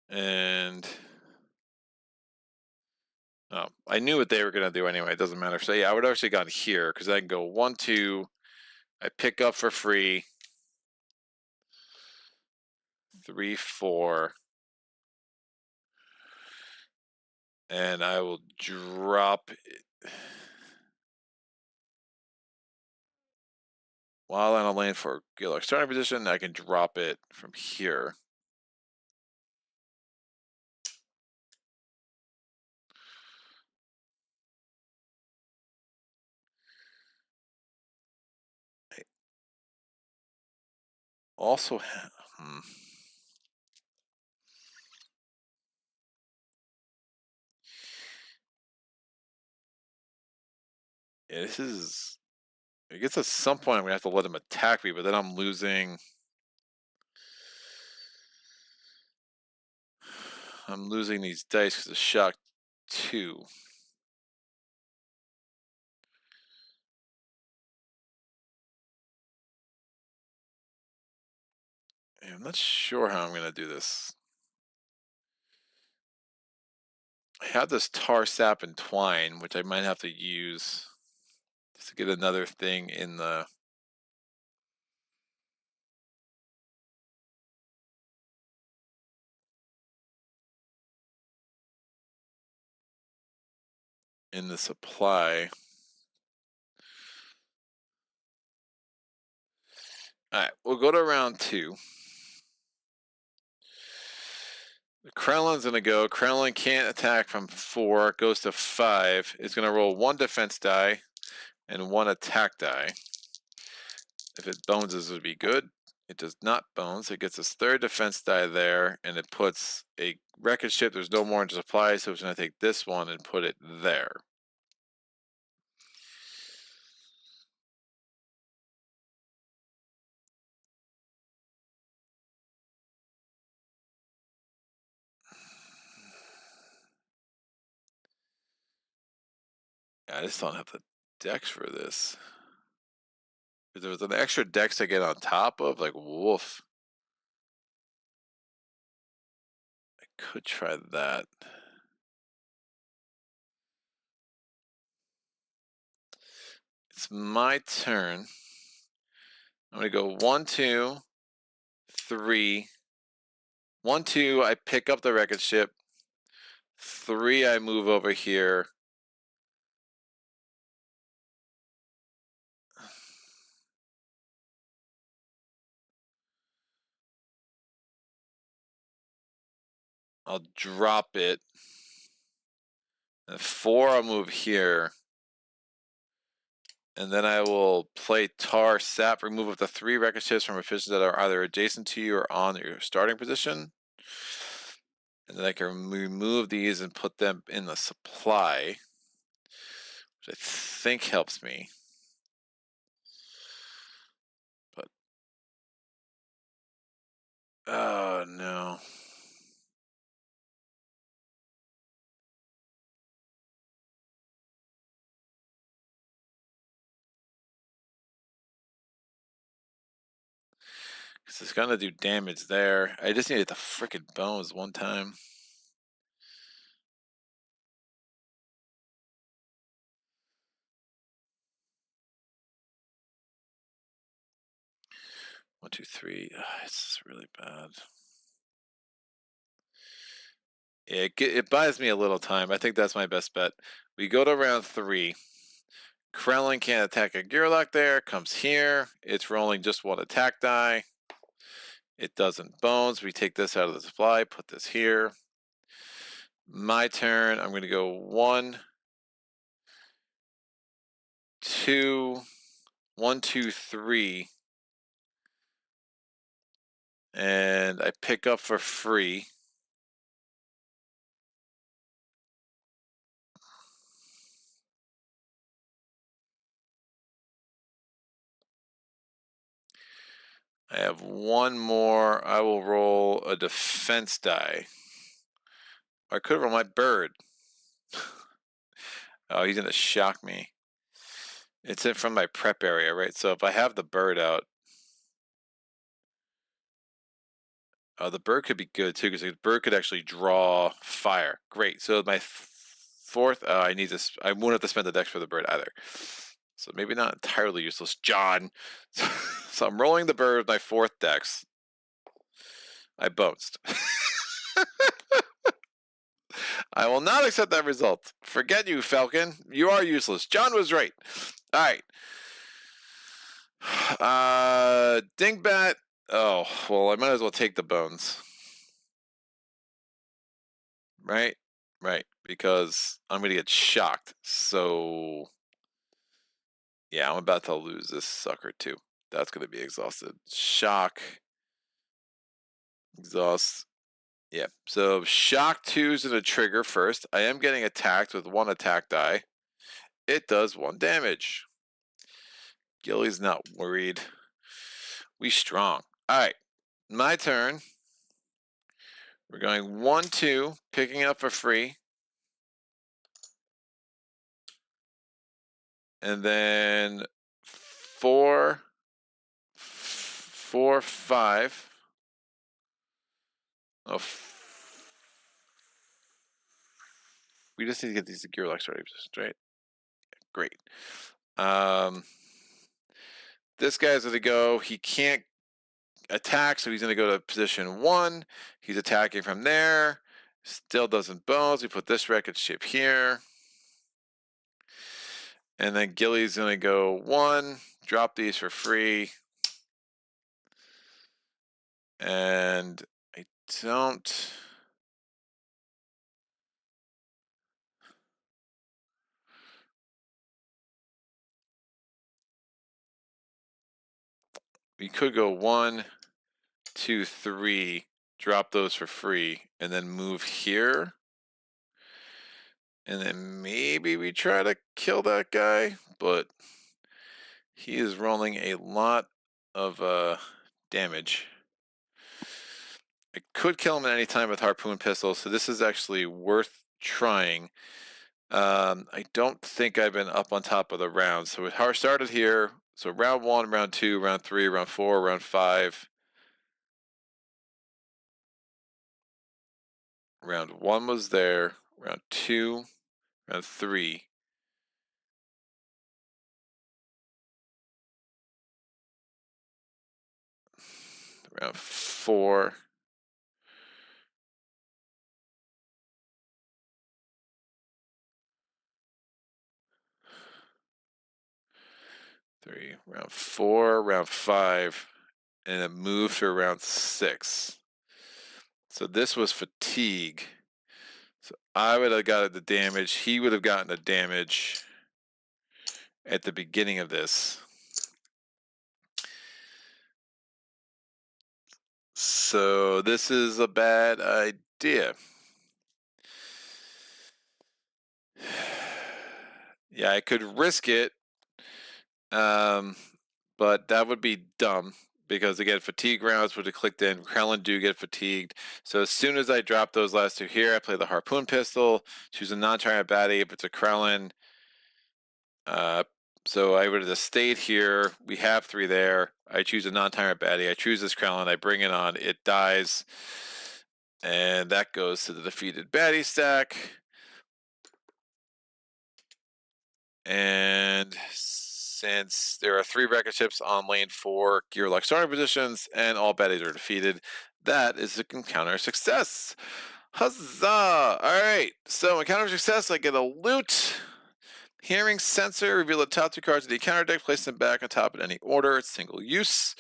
And oh, I knew what they were going to do anyway. It doesn't matter. So yeah, I would have actually gone here because I can go 1, 2. I pick up for free. 3, 4. And I will drop it. While on a lane for gearloc starting position, I can drop it from here. I also have. Yeah, this is. I guess at some point I'm gonna have to let him attack me, but then I'm losing. I'm losing these dice because of shock 2. I'm not sure how I'm gonna do this. I have this tar sap and twine, which I might have to use just to get another thing in the supply. All right, we'll go to round 2. Krellin's gonna go. Krellin can't attack from 4. Goes to 5. It's gonna roll 1 defense die and 1 attack die. If it boneses, it would be good. It does not bones. It gets its 3rd defense die there, and it puts a wreckage ship. There's no more into supply, so it's gonna take this one and put it there. I just don't have the decks for this. If there was an extra dex to get on top of, like, woof. I could try that. It's my turn. I'm gonna go 1, 2, 3. 1, 2, I pick up the wreckage ship. 3, I move over here. I'll drop it. And 4, I'll move here. And then I will play Tar Sap, remove up to 3 wreckage ships from positions that are either adjacent to you or on your starting position. And then I can remove these and put them in the supply, which I think helps me. But, oh no. Because it's gonna do damage there. I just needed the frickin' bones one time. One, two, three. It's really bad. It buys me a little time. I think that's my best bet. We go to round 3. Krellin can't attack a gearloc there. Comes here. It's rolling just 1 attack die. It doesn't bones. We take this out of the supply. Put this here. My turn. I'm going to go 1, 2, 1, 2, 3. And I pick up for free. I have 1 more. I will roll a defense die. I could roll my bird. Oh, he's going to shock me. It's in from my prep area, right? So if I have the bird out, the bird could be good too, because the bird could actually draw fire. Great. So my 4th, I need this. I won't have to spend the dex for the bird either. So maybe not entirely useless, John. So I'm rolling the bird with my 4th dex. I boatsed. I will not accept that result. Forget you, Falcon. You are useless. John was right. All right. Dingbat. Oh, well, I might as well take the bones. Right? Right. Because I'm going to get shocked. So, yeah, I'm about to lose this sucker too. That's going to be exhausted. Shock. Exhaust. Yeah. So, shock 2 is going to trigger first. I am getting attacked with 1 attack die. It does 1 damage. Gilly's not worried. We strong. All right. My turn. We're going 1, 2, picking up for free. And then 4, 4, 5. Oh, we just need to get these gearlocs ready, right? Great. This guy's going to go. He can't attack, so he's going to go to position 1. He's attacking from there. Still doesn't bones. We put this wreckage ship here. And then Gilly's going to go 1. Drop these for free. And I don't... we could go 1, 2, 3, drop those for free, and then move here. And then maybe we try to kill that guy, but he is rolling a lot of damage. I could kill him at any time with harpoon pistol, so this is actually worth trying. I don't think I've been up on top of the round. So it started here. So round 1, round 2, round 3, round 4, round 5. Round 1 was there. Round 2, round 3. Round 4. Round 4, round 5, and it moved to round 6. So this was fatigue. So I would have gotten the damage. He would have gotten the damage at the beginning of this. So this is a bad idea. Yeah, I could risk it. But that would be dumb because again, fatigue rounds would have clicked in. Krellin do get fatigued. So as soon as I drop those last 2 here, I play the harpoon pistol, choose a non-target baddie if it's a Krellin. So I would have just stayed here. We have 3 there. I choose a non-tyrant baddie. I choose this Krellin. I bring it on. It dies. And that goes to the defeated baddie stack. And since there are 3 record ships on lane 4 gearloc starting positions and all baddies are defeated, that is a encounter success. Huzzah! Alright, so encounter success, I get a loot. Hearing sensor, reveal the top 2 cards of the encounter deck, place them back on top in any order. It's single use.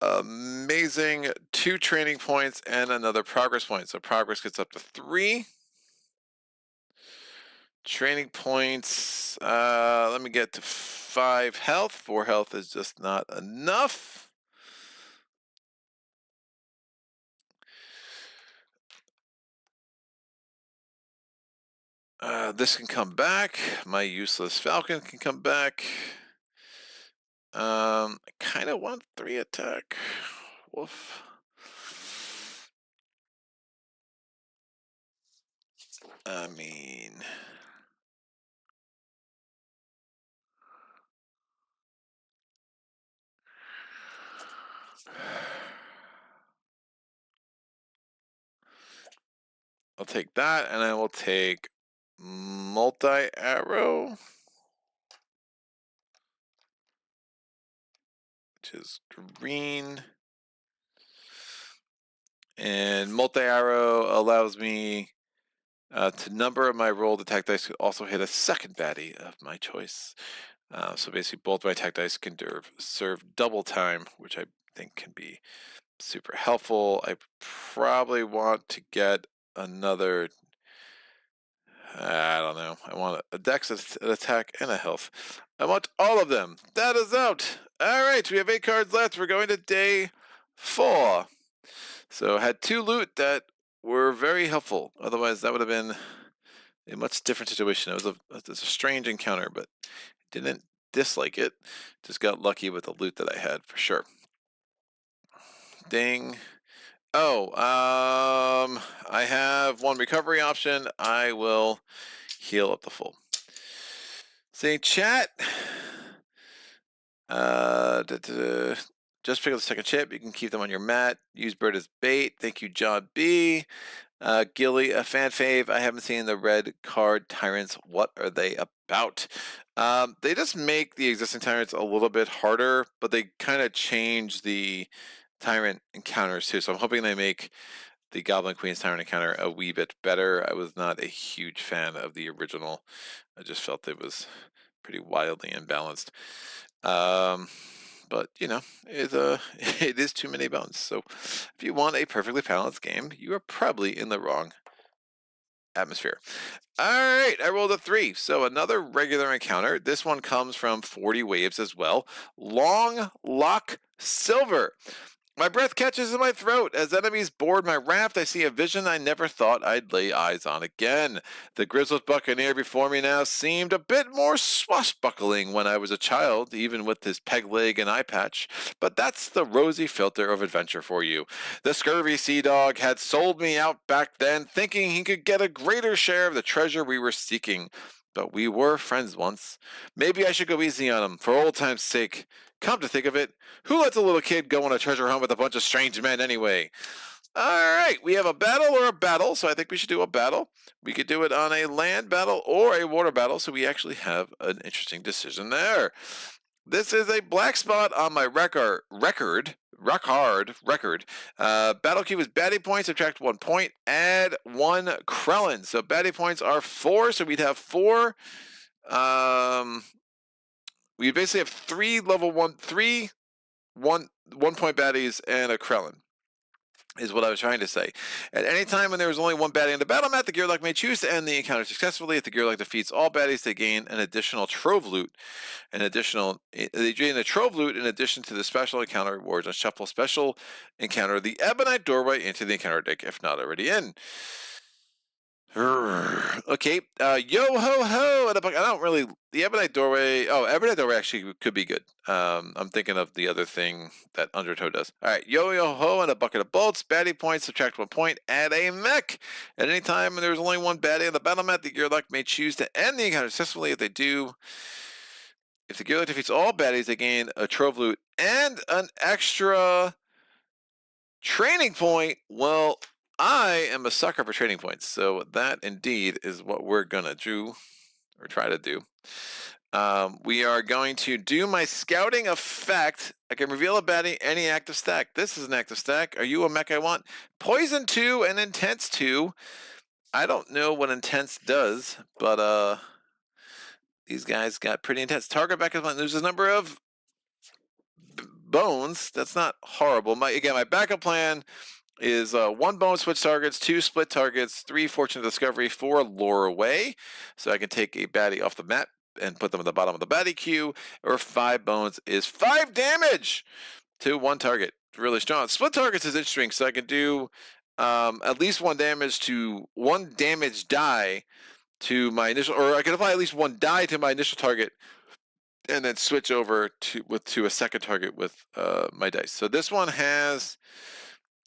Amazing. 2 training points and another progress point. So progress gets up to 3. Training points. Let me get to 5 health. 4 health is just not enough. This can come back. My useless falcon can come back. I kind of want 3 attack. Woof. I mean, I'll take that, and I will take multi-arrow, which is green. And multi-arrow allows me to number my rolled attack dice to also hit a second baddie of my choice. So basically both my attack dice can serve double time, which I think can be super helpful. I probably want to get another, I don't know, I want a dex, an attack, and a health. I want all of them. That is out. All right, we have 8 cards left. We're going to day 4. So I had 2 loot that were very helpful. Otherwise, that would have been a much different situation. It was a strange encounter, but didn't dislike it. Just got lucky with the loot that I had for sure. Ding. Oh, I have 1 recovery option. I will heal up the full. Say chat. Just pick up the second chip. You can keep them on your mat. Use bird as bait. Thank you, John B. Gilly, a fan fave. I haven't seen the red card tyrants. What are they about? They just make the existing tyrants a little bit harder, but they kind of change the tyrant encounters too. So I'm hoping they make the Goblin Queen's tyrant encounter a wee bit better. I was not a huge fan of the original. I just felt it was pretty wildly imbalanced. But you know, it is too many bones. So if you want a perfectly balanced game, you are probably in the wrong atmosphere. Alright, I rolled a 3. So another regular encounter. This one comes from 40 waves as well. Long Lock Silver. My breath catches in my throat. As enemies board my raft, I see a vision I never thought I'd lay eyes on again. The grizzled buccaneer before me now seemed a bit more swashbuckling when I was a child, even with his peg leg and eye patch. But that's the rosy filter of adventure for you. The scurvy sea dog had sold me out back then, thinking he could get a greater share of the treasure we were seeking. But we were friends once. Maybe I should go easy on him, for old time's sake. Come to think of it, who lets a little kid go on a treasure hunt with a bunch of strange men anyway? Alright, we have a battle or a battle, so I think we should do a battle. We could do it on a land battle or a water battle, so we actually have an interesting decision there. This is a black spot on my record. Battle cube is baddie points, subtract 1 point, add 1 Krellin. So baddie points are 4, so we'd have 4. We basically have 3 level 1, 1 point baddies and a Krellin, is what I was trying to say. At any time when there is only 1 baddie in the battle mat, the gearloc may choose to end the encounter successfully. If the gearloc defeats all baddies, they gain an additional trove loot. They gain a trove loot in addition to the special encounter rewards and shuffle special encounter the ebonite doorway into the encounter deck if not already in. Okay, yo ho ho, and I don't really, the ebonite doorway, ebonite doorway actually could be good. I'm thinking of the other thing that Undertow does. Alright, yo ho and a bucket of bolts, baddie points, subtract 1 point, add a mech. At any time when there's only 1 baddie on the battle mat, the gearloc may choose to end the encounter successfully. If the gearloc defeats all baddies, they gain a trove loot and an extra training point. Well, I am a sucker for training points, so that indeed is what we're gonna do, or try to do. We are going to do my scouting effect. I can reveal a baddie any active stack. This is an active stack. Are you a mech I want? Poison 2 and Intense 2. I don't know what Intense does, but these guys got pretty intense. Target backup plan loses a number of bones. That's not horrible. My backup plan is 1 bone switch targets, 2 split targets, 3 fortune discovery, 4 lure away. So I can take a baddie off the map and put them at the bottom of the baddie queue, or 5 bones is 5 damage to 1 target. Really strong. Split targets is interesting, so I can do at least 1 damage to 1 damage die to my initial, or I can apply at least 1 die to my initial target and then switch over to a second target with my dice. So this one has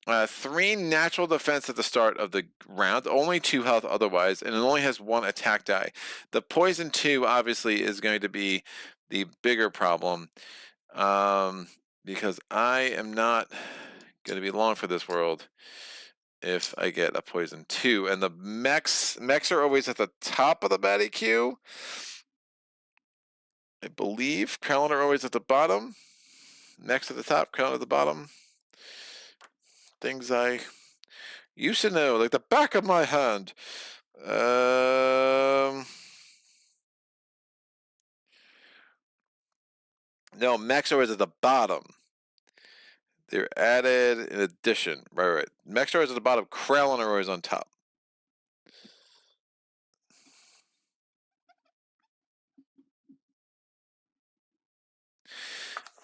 3 natural defense at the start of the round, only 2 health otherwise, and it only has 1 attack die. The poison 2 obviously is going to be the bigger problem, because I am not going to be long for this world if I get a poison 2. And the mechs are always at the top of the baddie queue, I believe. Krellin are always at the bottom. Mechs at the top, Krellin at the bottom. Things I used to know, like the back of my hand. No, mechs are always at the bottom. They're added in addition. Right. Mechs are always at the bottom. Krellin are always on top.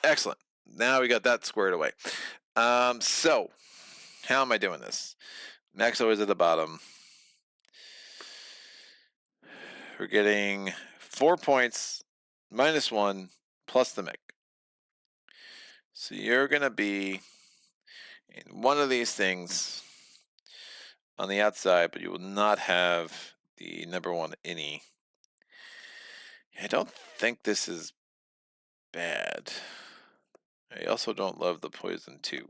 Excellent. Now we got that squared away. So, how am I doing this? Mechs always at the bottom. We're getting 4 points, -1, plus the mech. So you're going to be in one of these things on the outside, but you will not have the number 1 innie. I don't think this is bad. I also don't love the poison 2.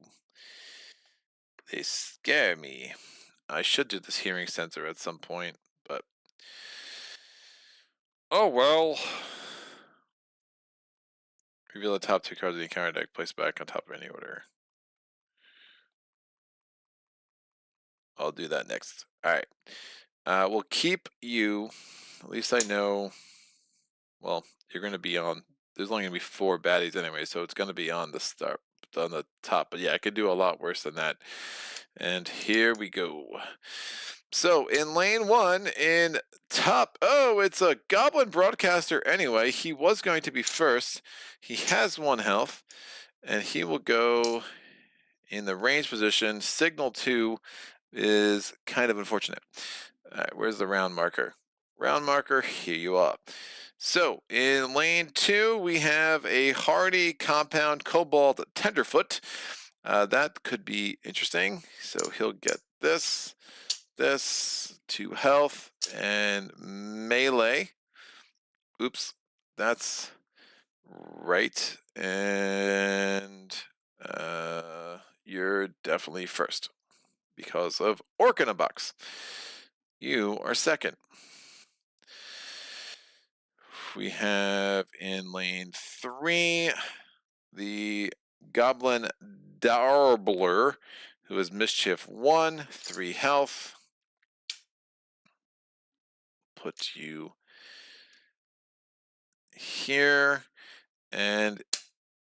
They scare me. I should do this hearing sensor at some point, but oh well. Reveal the top 2 cards of the encounter deck, place back on top of any order. I'll do that next. Alright. We'll keep you. At least I know. Well, you're going to be on. There's only going to be 4 baddies anyway, so it's going to be on the start, on the top. But yeah, I could do a lot worse than that. And here we go. So in lane 1, in top, oh, it's a goblin broadcaster anyway. He was going to be first. He has 1 health, and he will go in the range position. Signal 2 is kind of unfortunate. All right, where's the round marker? Round marker, here you are. So in lane 2, we have a hardy compound kobold tenderfoot. That could be interesting. So he'll get this, 2 health, and melee. Oops, that's right. And you're definitely first because of Orc in a Box. You are second. We have in lane 3 the Goblin Darbler, who is Mischief 1, 3 health. Put you here, and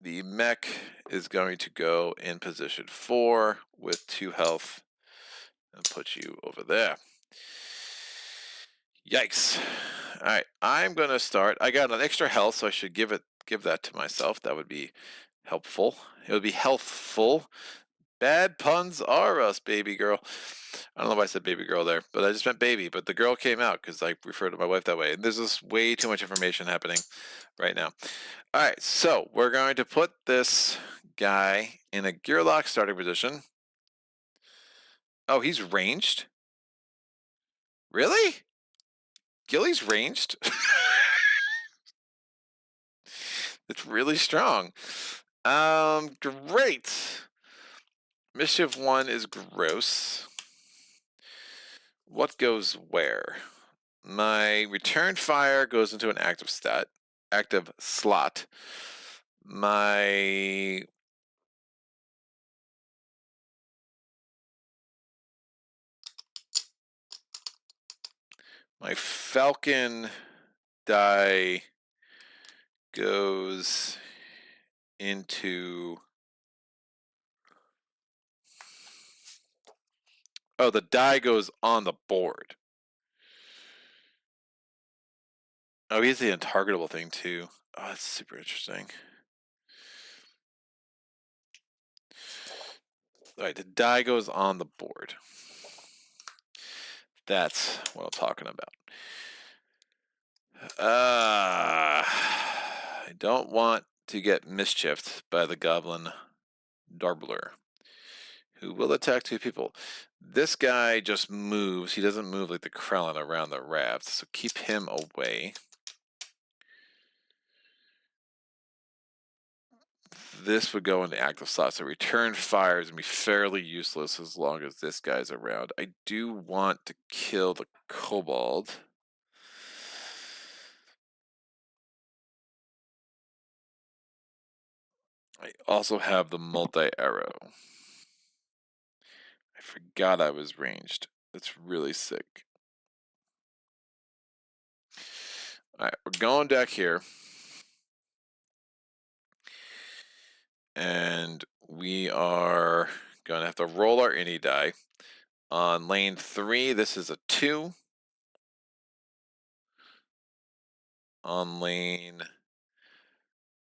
the mech is going to go in position 4 with 2 health and put you over there. Yikes. All right, I'm going to start. I got an extra health, so I should give that to myself. That would be helpful. It would be healthful. Bad puns are us, baby girl. I don't know why I said baby girl there, but I just meant baby. But the girl came out because I refer to my wife that way. And there's just way too much information happening right now. All right, so we're going to put this guy in a gearloc starting position. Oh, he's ranged? Really? Gilly's ranged? It's really strong. Great. Mischief 1 is gross. What goes where? My return fire goes into an active slot. My falcon die goes into, oh, the die goes on the board. Oh, he has the untargetable thing too. Oh, that's super interesting. All right, the die goes on the board. That's what I'm talking about. I don't want to get mischieved by the Goblin Darbler, who will attack 2 people. This guy just moves. He doesn't move like the Krellin around the raft, so keep him away. This would go into active slot, so return fire is going to be fairly useless as long as this guy's around. I do want to kill the kobold. I also have the multi-arrow. I forgot I was ranged. That's really sick. Alright, we're going back here. And we are going to have to roll our any die. On lane 3, this is a 2. On lane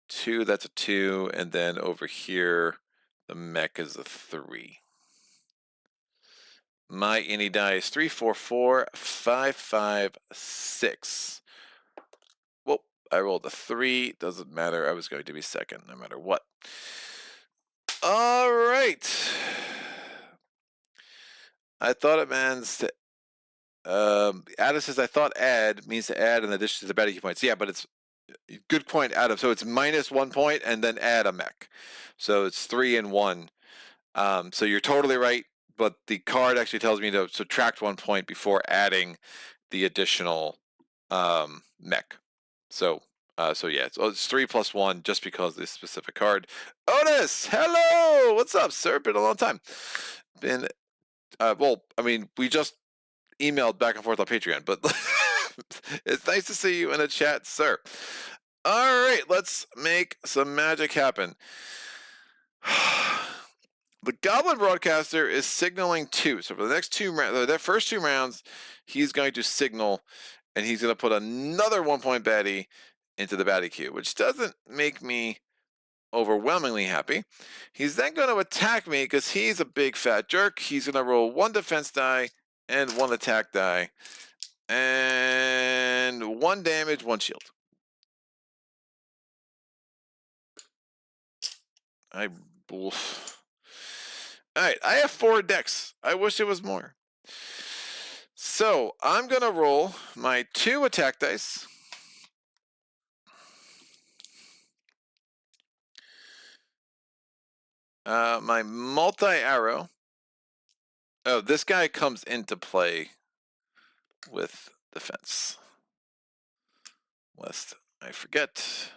2, that's a 2. And then over here, the mech is a 3. My any die is 3, 4, 4, 5, 5, 6. Well, I rolled a 3. Doesn't matter. I was going to be second no matter what. All right. I thought it means to. Adam says, I thought add means to add in addition to the battle points. Yeah, but it's good point, Adam. So it's minus 1 point and then add a mech. So it's 3 and 1. So you're totally right, but the card actually tells me to subtract 1 point before adding the additional mech. So yeah, it's 3 plus 1 just because of this specific card. Otis, hello, what's up, sir? Been a long time. Well, I mean, we just emailed back and forth on Patreon, but it's nice to see you in a chat, sir. All right, let's make some magic happen. The Goblin Broadcaster is signaling 2. So for the next 2 rounds, the first 2 rounds, he's going to signal, and he's going to put another 1-point baddie into the baddie queue, which doesn't make me overwhelmingly happy. He's then going to attack me because he's a big fat jerk. He's going to roll 1 defense die and 1 attack die, and 1 damage, 1 shield. Alright, I have 4 decks. I wish it was more. So, I'm going to roll my 2 attack dice. My multi-arrow. Oh, this guy comes into play with defense. Lest I forget.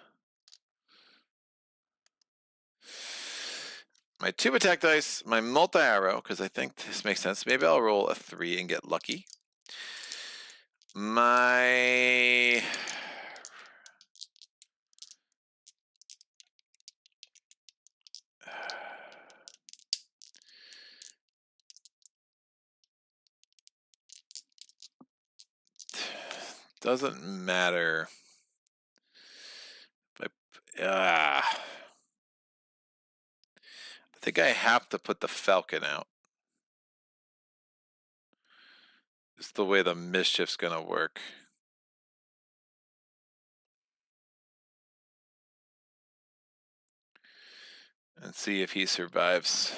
My 2 attack dice, my multi-arrow, because I think this makes sense. Maybe I'll roll a 3 and get lucky. My doesn't matter. I think I have to put the Falcon out. It's the way the mischief's gonna work. And see if he survives.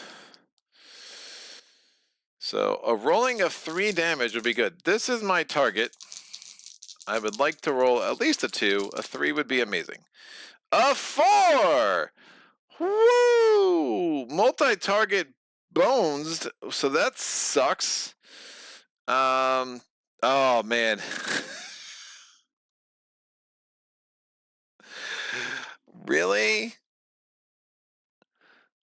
So a rolling of 3 damage would be good. This is my target. I would like to roll at least a 2. A 3 would be amazing. A 4! Woo! Multi-target bones. So that sucks. Oh man. Really?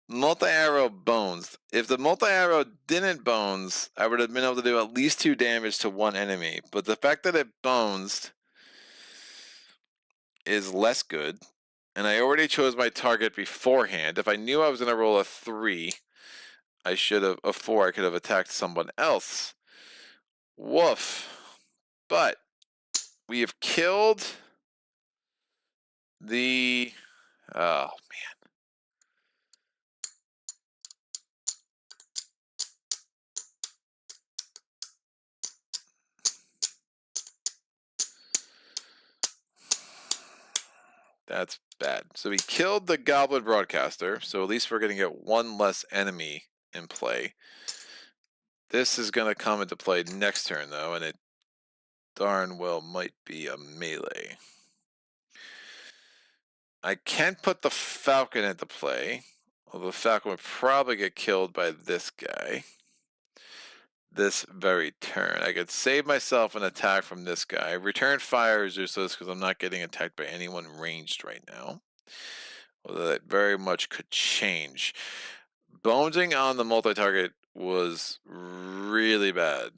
Multi-arrow bones. If the multi-arrow didn't bones, I would have been able to do at least 2 damage to 1 enemy. But the fact that it bones is less good. And I already chose my target beforehand. If I knew I was going to roll a 3, I should have, a 4, I could have attacked someone else. Woof. But we have killed the, oh man. That's bad. So we killed the Goblin Broadcaster, so at least we're going to get 1 less enemy in play. This is going to come into play next turn, though, and it darn well might be a melee. I can't put the Falcon into play, although the Falcon would probably get killed by this guy this very turn. I could save myself an attack from this guy. Return fire is useless because I'm not getting attacked by anyone ranged right now. Although that very much could change. Bonesing on the multi-target was really bad.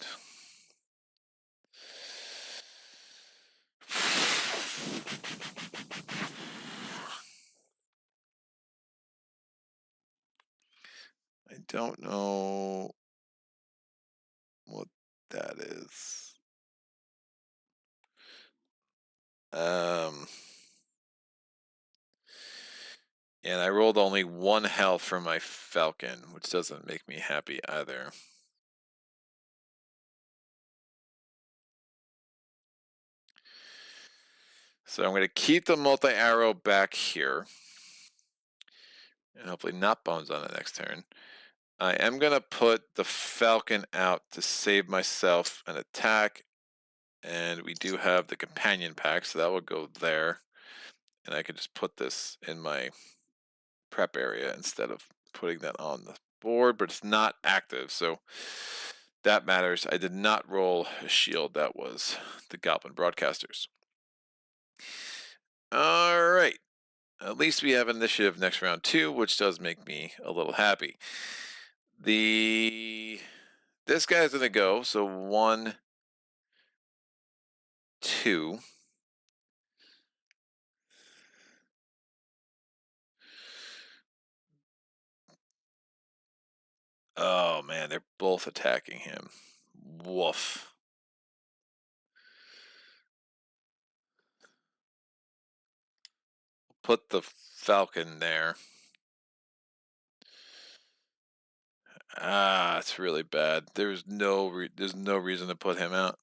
I don't know what that is. And I rolled only 1 health for my Falcon, which doesn't make me happy either. So I'm going to keep the multi-arrow back here. And hopefully not bones on the next turn. I am going to put the Falcon out to save myself an attack. And we do have the companion pack, so that will go there. And I could just put this in my prep area instead of putting that on the board, but it's not active, so that matters. I did not roll a shield. That was the Goblin Broadcasters. All right. At least we have initiative next round 2, which does make me a little happy. This guy's going to go, so 1, 2. Oh man, they're both attacking him. Woof. Put the falcon there. Ah, it's really bad. There's no reason to put him out.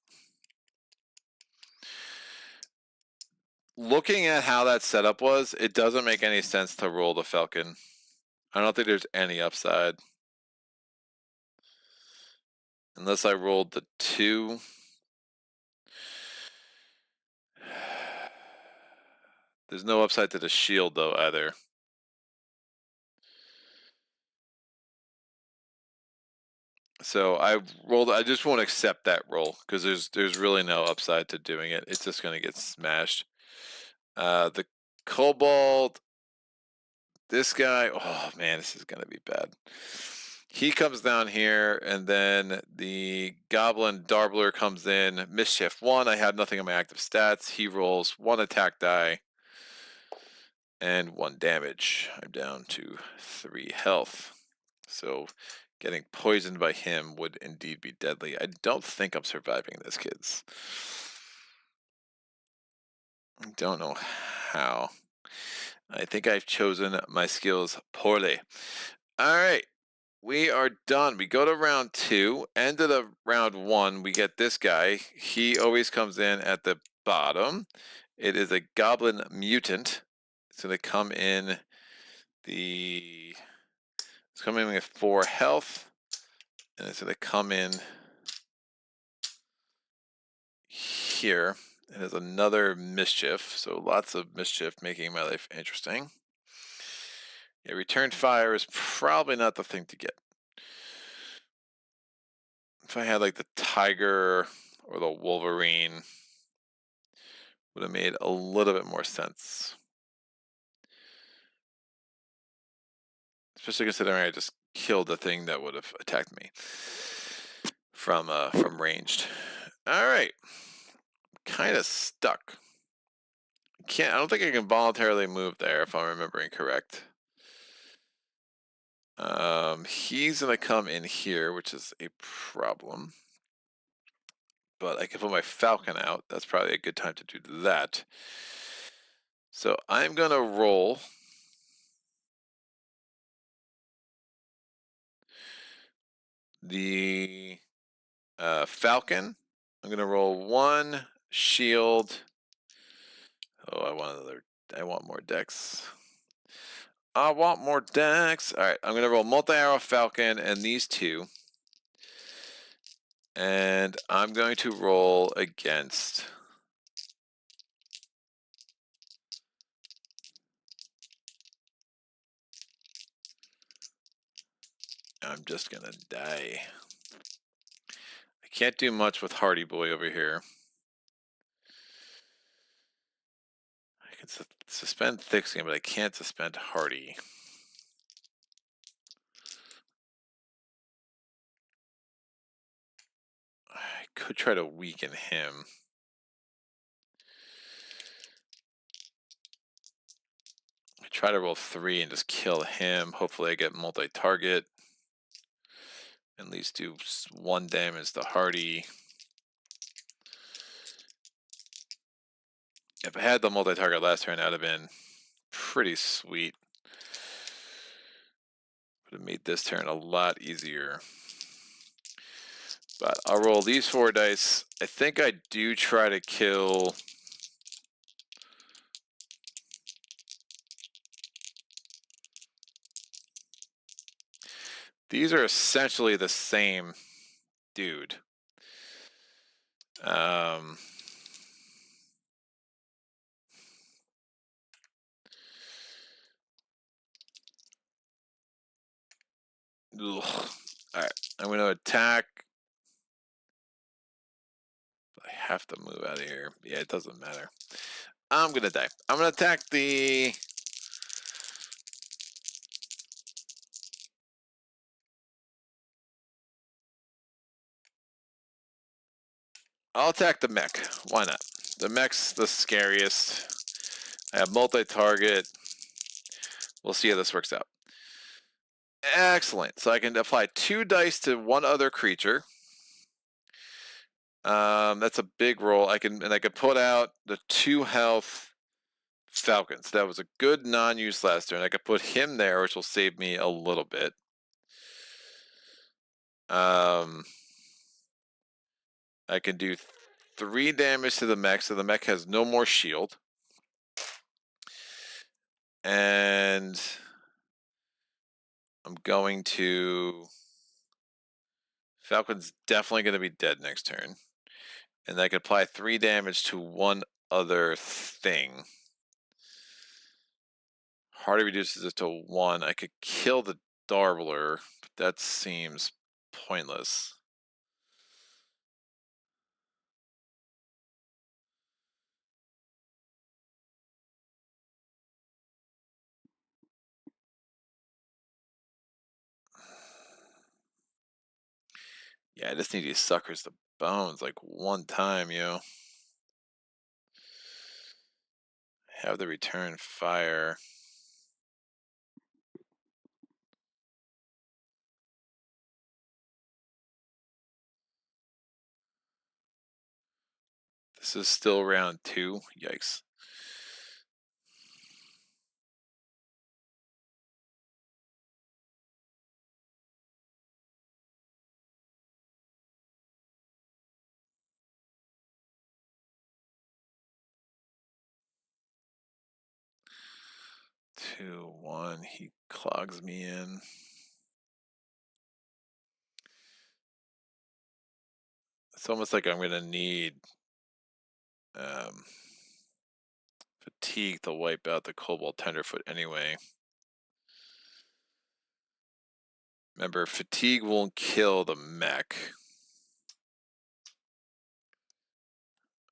Looking at how that setup was, it doesn't make any sense to roll the falcon. I don't think there's any upside. Unless I rolled the 2. There's no upside to the shield though either. So I just won't accept that roll because there's really no upside to doing it. It's just gonna get smashed. The kobold, this guy, oh man, this is gonna be bad. He comes down here, and then the goblin Darbler comes in. Mischief 1. I have nothing on my active stats. He rolls 1 attack die and 1 damage. I'm down to 3 health. So getting poisoned by him would indeed be deadly. I don't think I'm surviving this, kids. I don't know how. I think I've chosen my skills poorly. All right. We are done. We go to round 2. End of the round 1, we get this guy. He always comes in at the bottom. It is a goblin mutant. It's going to come in it's coming in with 4 health. And it's going to come in here. It has another mischief. So lots of mischief, making my life interesting. Yeah, return fire is probably not the thing to get. If I had like the tiger or the Wolverine, would have made a little bit more sense. Especially considering I just killed the thing that would have attacked me from ranged. All right, kind of stuck. I don't think I can voluntarily move there if I'm remembering correct. He's gonna come in here, which is a problem. But I can put my falcon out. That's probably a good time to do that. So I'm gonna roll the falcon. I'm gonna roll 1 shield. Oh, I want more decks. I want more decks. All right, I'm gonna roll multi-arrow falcon and these 2. And I'm going to roll against I'm just gonna die. I can't do much with Hardy Boy over here. I can suspend Thick Skin, but I can't suspend Hardy. I could try to weaken him. I try to roll 3 and just kill him. Hopefully I get multi-target. At least do 1 damage to Hardy. If I had the multi-target last turn, that would have been pretty sweet. Would have made this turn a lot easier. But I'll roll these 4 dice. I think I do try to kill these are essentially the same dude. All right, I'm going to attack. I have to move out of here. Yeah, it doesn't matter. I'm going to die. I'm going to attack the... I'll attack the mech. Why not? The mech's the scariest. I have multi-target. We'll see how this works out. Excellent. So I can apply 2 dice to one other creature. That's a big roll. I can put out the 2 health Falcon. So that was a good non-use last turn. I could put him there, which will save me a little bit. I can do 3 damage to the mech, so the mech has no more shield. And I'm going to... Falcon's definitely going to be dead next turn. And I can apply 3 damage to one other thing. Hardy reduces it to 1. I could kill the Darbler, but that seems pointless. Yeah, I just need these suckers to bones like one time, yo. Have the return fire. This is still round 2. Yikes. Two, 1. He clogs me in. It's almost like I'm gonna need fatigue to wipe out the Cobalt Tenderfoot anyway. Remember, fatigue won't kill the mech.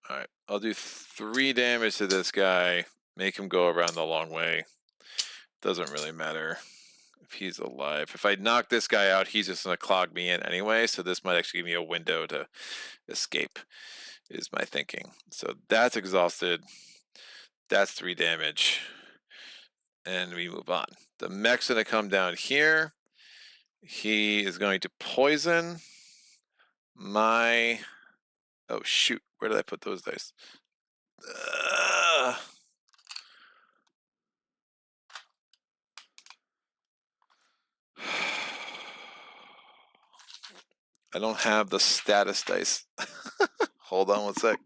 Alright, I'll do 3 damage to this guy. Make him go around the long way. Doesn't really matter if he's alive. If I knock this guy out, he's just going to clog me in anyway, so this might actually give me a window to escape, is my thinking. So that's exhausted. That's 3 damage. And we move on. The mech's going to come down here. He is going to poison my... Oh, shoot. Where did I put those dice? I don't have the status dice. Hold on one sec.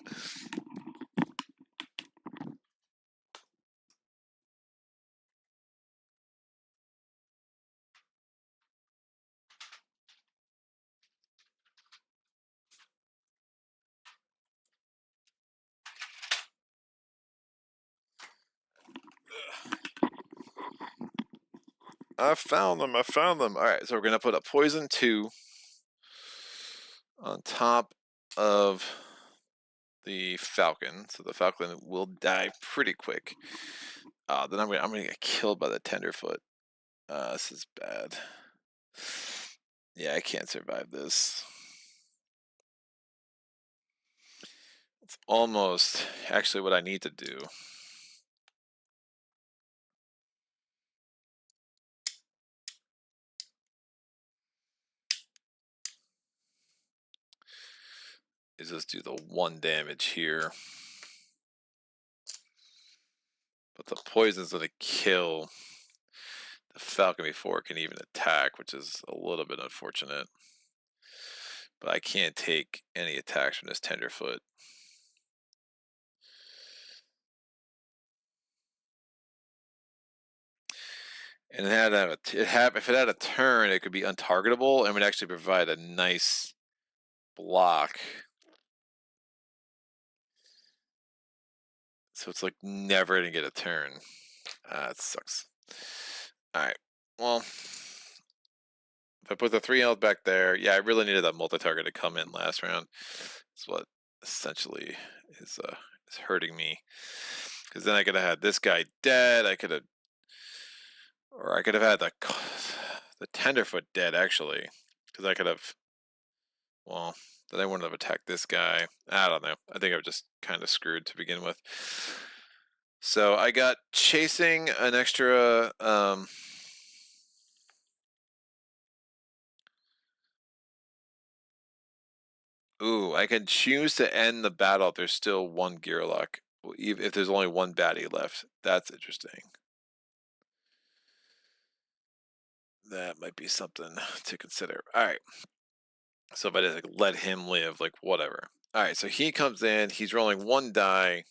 I found them. All right, so we're going to put a poison 2 on top of the Falcon. So the Falcon will die pretty quick. Then I'm gonna get killed by the Tenderfoot. This is bad. Yeah, I can't survive this. It's almost actually what I need to do. Is just do the 1 damage here. But the poison's gonna kill the Falcon before it can even attack, which is a little bit unfortunate. But I can't take any attacks from this Tenderfoot. And if it had a turn, it could be untargetable and would actually provide a nice block. So it's like never gonna get a turn. It sucks. Alright, well, if I put the 3 health back there, yeah, I really needed that multi-target to come in last round. That's what essentially is hurting me. Because then I could have had this guy dead, I could have had the Tenderfoot dead, actually. Because I could have, well, then I wouldn't have attacked this guy. I don't know. I think I was just kind of screwed to begin with. So I got chasing an extra Ooh, I can choose to end the battle if there's still one gearloc, even if there's only one baddie left. That's interesting. That might be something to consider. All right. So if I just like, let him live, like whatever. All right. So he comes in. He's rolling one die.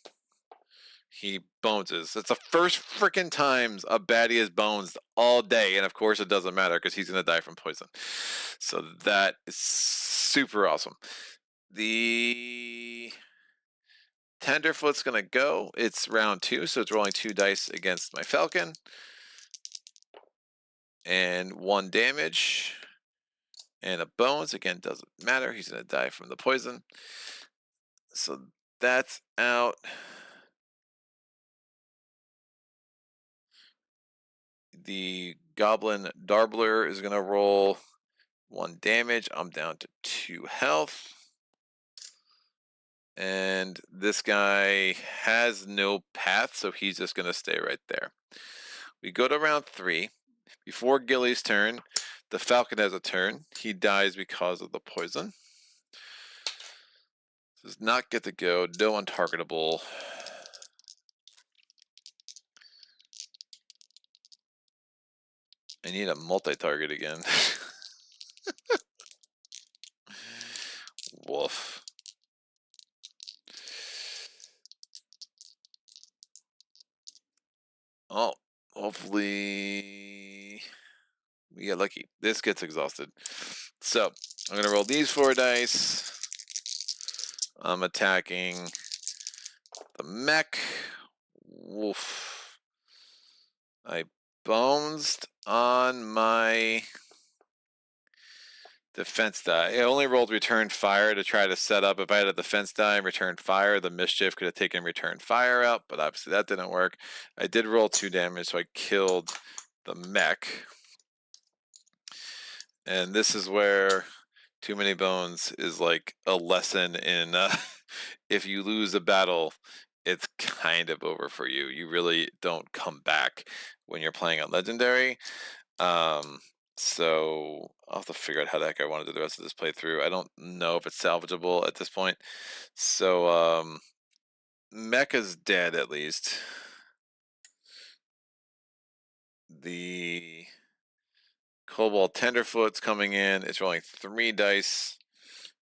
He boneses. That's the first freaking times a baddie is bones all day, and of course it doesn't matter because he's gonna die from poison. So that is super awesome. The Tenderfoot's gonna go. It's round 2, so it's rolling 2 dice against my Falcon. And 1 damage. And a bones. Again, doesn't matter. He's gonna die from the poison. So that's out. The Goblin Darbler is gonna roll 1 damage. I'm down to 2 health. And this guy has no path, so he's just gonna stay right there. We go to round 3. Before Gilly's turn, the Falcon has a turn. He dies because of the poison. Does not get to go. No untargetable. I need a multi-target again. Woof. Oh, hopefully we get lucky. This gets exhausted. So I'm gonna roll these 4 dice. I'm attacking the mech. Woof. I bonesed on my defense die. I only rolled return fire to try to set up. If I had a defense die and return fire, the mischief could have taken return fire out, but obviously that didn't work. I did roll 2 damage, so I killed the mech. And this is where too many bones is like a lesson in if you lose a battle, it's kind of over for you. You really don't come back when you're playing on legendary. So I'll have to figure out how the heck I want to do the rest of this playthrough. I don't know if it's salvageable at this point. So Mecha's dead at least. The Cobalt Tenderfoot's coming in. It's rolling 3 dice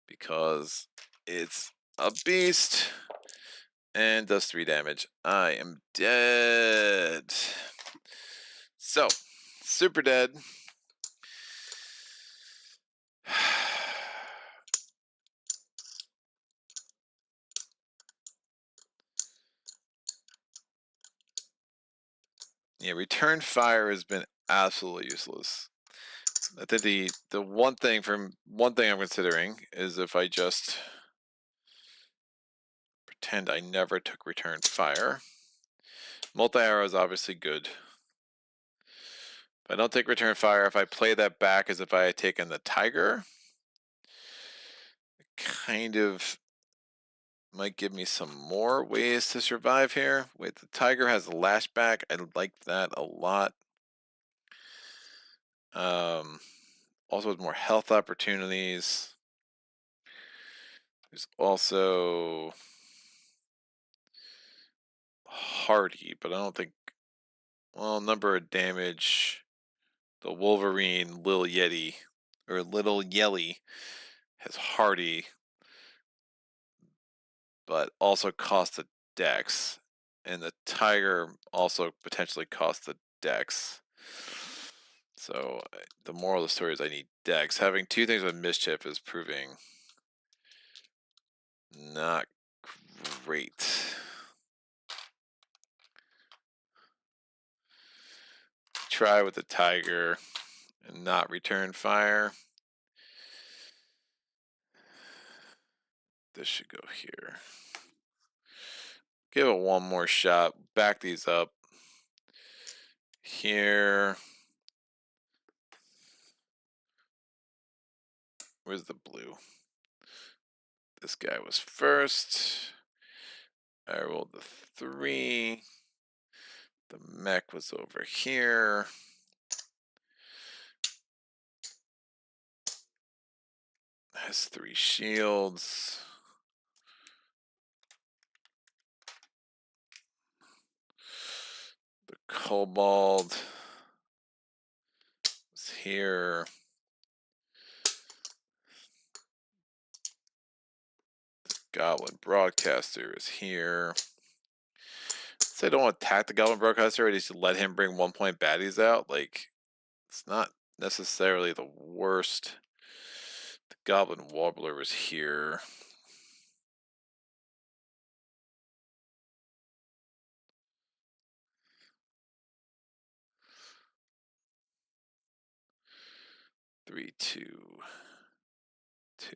because it's a beast and does 3 damage. I am dead. So, super dead. Yeah, return fire has been absolutely useless. I think the one thing I'm considering is if I just pretend I never took return fire. Multi-arrow is obviously good. If I don't take return fire, if I play that back as if I had taken the tiger, it kind of might give me some more ways to survive here. Wait, the tiger has a lashback. I like that a lot. Also has more health opportunities. There's also hardy, but I don't think, well, number of damage. The Wolverine Little Yeti or Little Yelly has hardy, but also costs a dex. And the tiger also potentially costs a dex. So the moral of the story is I need dex. Having 2 things with mischief is proving not great. Try with the tiger and not return fire. This should go here. Give it one more shot. Back these up. Here. Where's the blue? This guy was first. I rolled the 3. The mech was over here. has 3 shields. The kobold is here. The goblin broadcaster is here. So I don't attack the goblin broadcaster, I just let him bring 1-point baddies out. Like, it's not necessarily the worst. The goblin warbler is here. Three, two, two.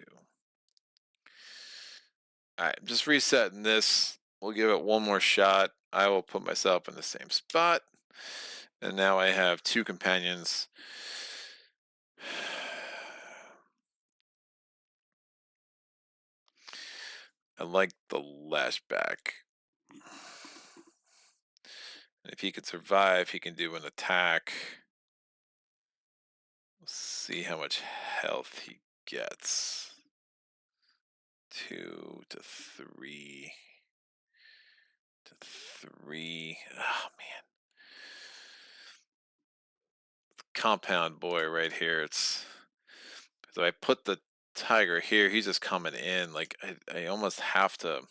All right, I'm just resetting this. We'll give it one more shot. I will put myself in the same spot. And now I have 2 companions. I like the lashback. And if he can survive, he can do an attack. Let's see how much health he gets. 2 to 3 to 3. Oh man. Compound boy right here. It's so I put the tiger here, he's just coming in. Like I almost have to.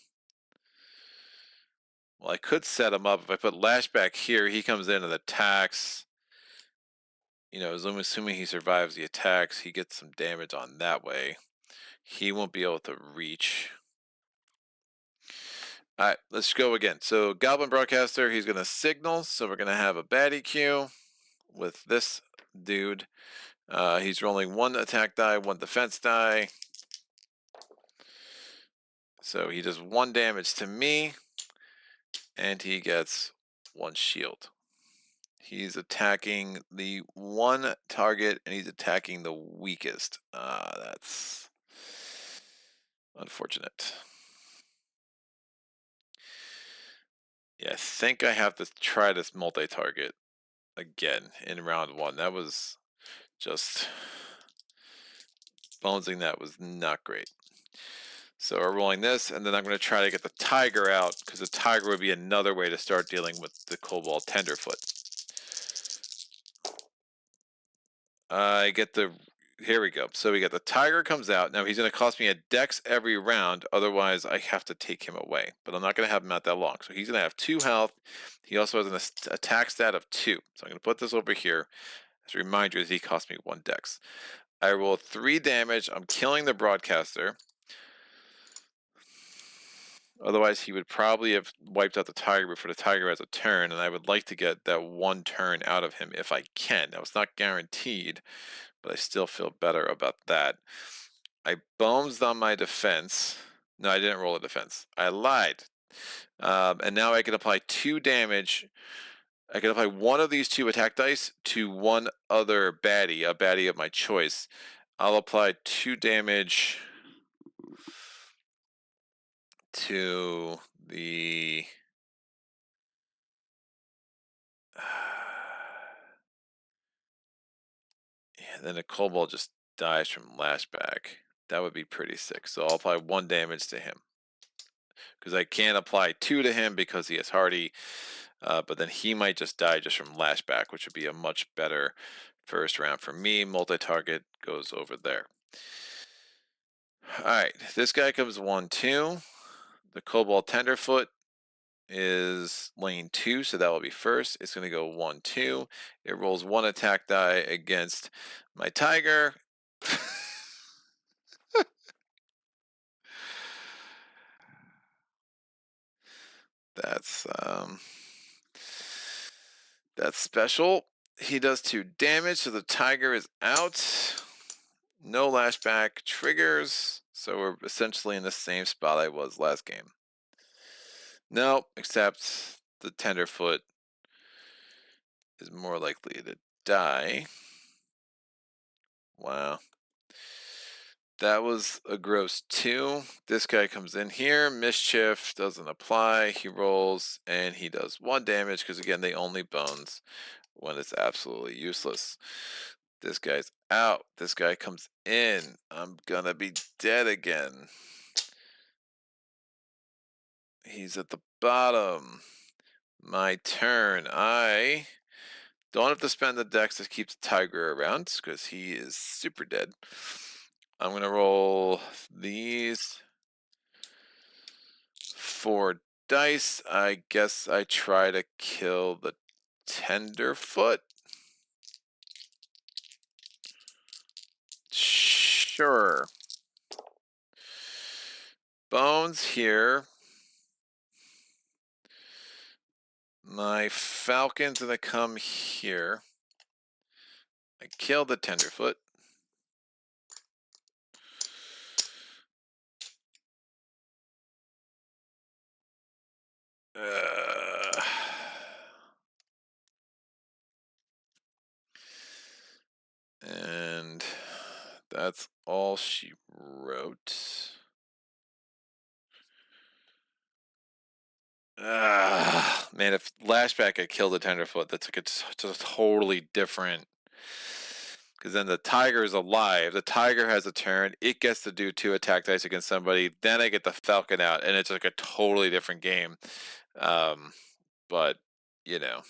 Well, I could set him up. If I put lashback here, he comes in and attacks. You know, assuming he survives the attacks, he gets some damage on that way. He won't be able to reach. All right, let's go again. So Goblin Broadcaster, he's going to signal. So we're going to have a baddie queue with this dude. He's rolling 1 attack die, 1 defense die. So he does 1 damage to me, and he gets 1 shield. He's attacking the 1 target, and he's attacking the weakest. That's unfortunate. Yeah, I think I have to try this multi-target again in round 1. That was just bonesing. That was not great. So we're rolling this, and then I'm going to try to get the tiger out, because the tiger would be another way to start dealing with the kobold tenderfoot. I get the... Here we go. So we got the tiger comes out. Now he's going to cost me a dex every round. Otherwise, I have to take him away. But I'm not going to have him out that long. So he's going to have 2 health. He also has an attack stat of 2. So I'm going to put this over here. As a reminder, he cost me 1 dex. I roll 3 damage. I'm killing the broadcaster. Otherwise, he would probably have wiped out the tiger before the tiger has a turn. And I would like to get that 1 turn out of him if I can. Now, it's not guaranteed, but I still feel better about that. I bones on my defense. No, I didn't roll a defense. I lied. And now I can apply 2 damage. I can apply 1 of these 2 attack dice to 1 other baddie, a baddie of my choice. I'll apply 2 damage to the... Yeah, then the kobold just dies from lashback. That would be pretty sick. So I'll apply 1 damage to him. Because I can't apply 2 to him because he is hardy. But then he might just die just from lashback, which would be a much better first round for me. Multi-target goes over there. Alright, this guy comes 1-2. The kobold tenderfoot is lane 2, so that will be first. It's going to go 1-2. It rolls 1 attack die against my tiger. That's special. He does 2 damage, so the tiger is out. No lashback triggers, so we're essentially in the same spot I was last game. No, except the tenderfoot is more likely to die. Wow. That was a gross 2. This guy comes in here. Mischief doesn't apply. He rolls, and he does 1 damage, because again, they only bones when it's absolutely useless. This guy's out. This guy comes in. I'm gonna be dead again. He's at the bottom. My turn. I don't have to spend the dex to keep the tiger around because he is super dead. I'm gonna roll these 4 dice. I guess I try to kill the tenderfoot. Sure. Bones here. My falcon's gonna come here. I killed the tenderfoot. And that's all she wrote. Man, if Lashback had killed the tenderfoot, that's like it's just totally different. Because then the tiger is alive. The tiger has a turn. It gets to do 2 attack dice against somebody. Then I get the falcon out, and it's like a totally different game. But you know,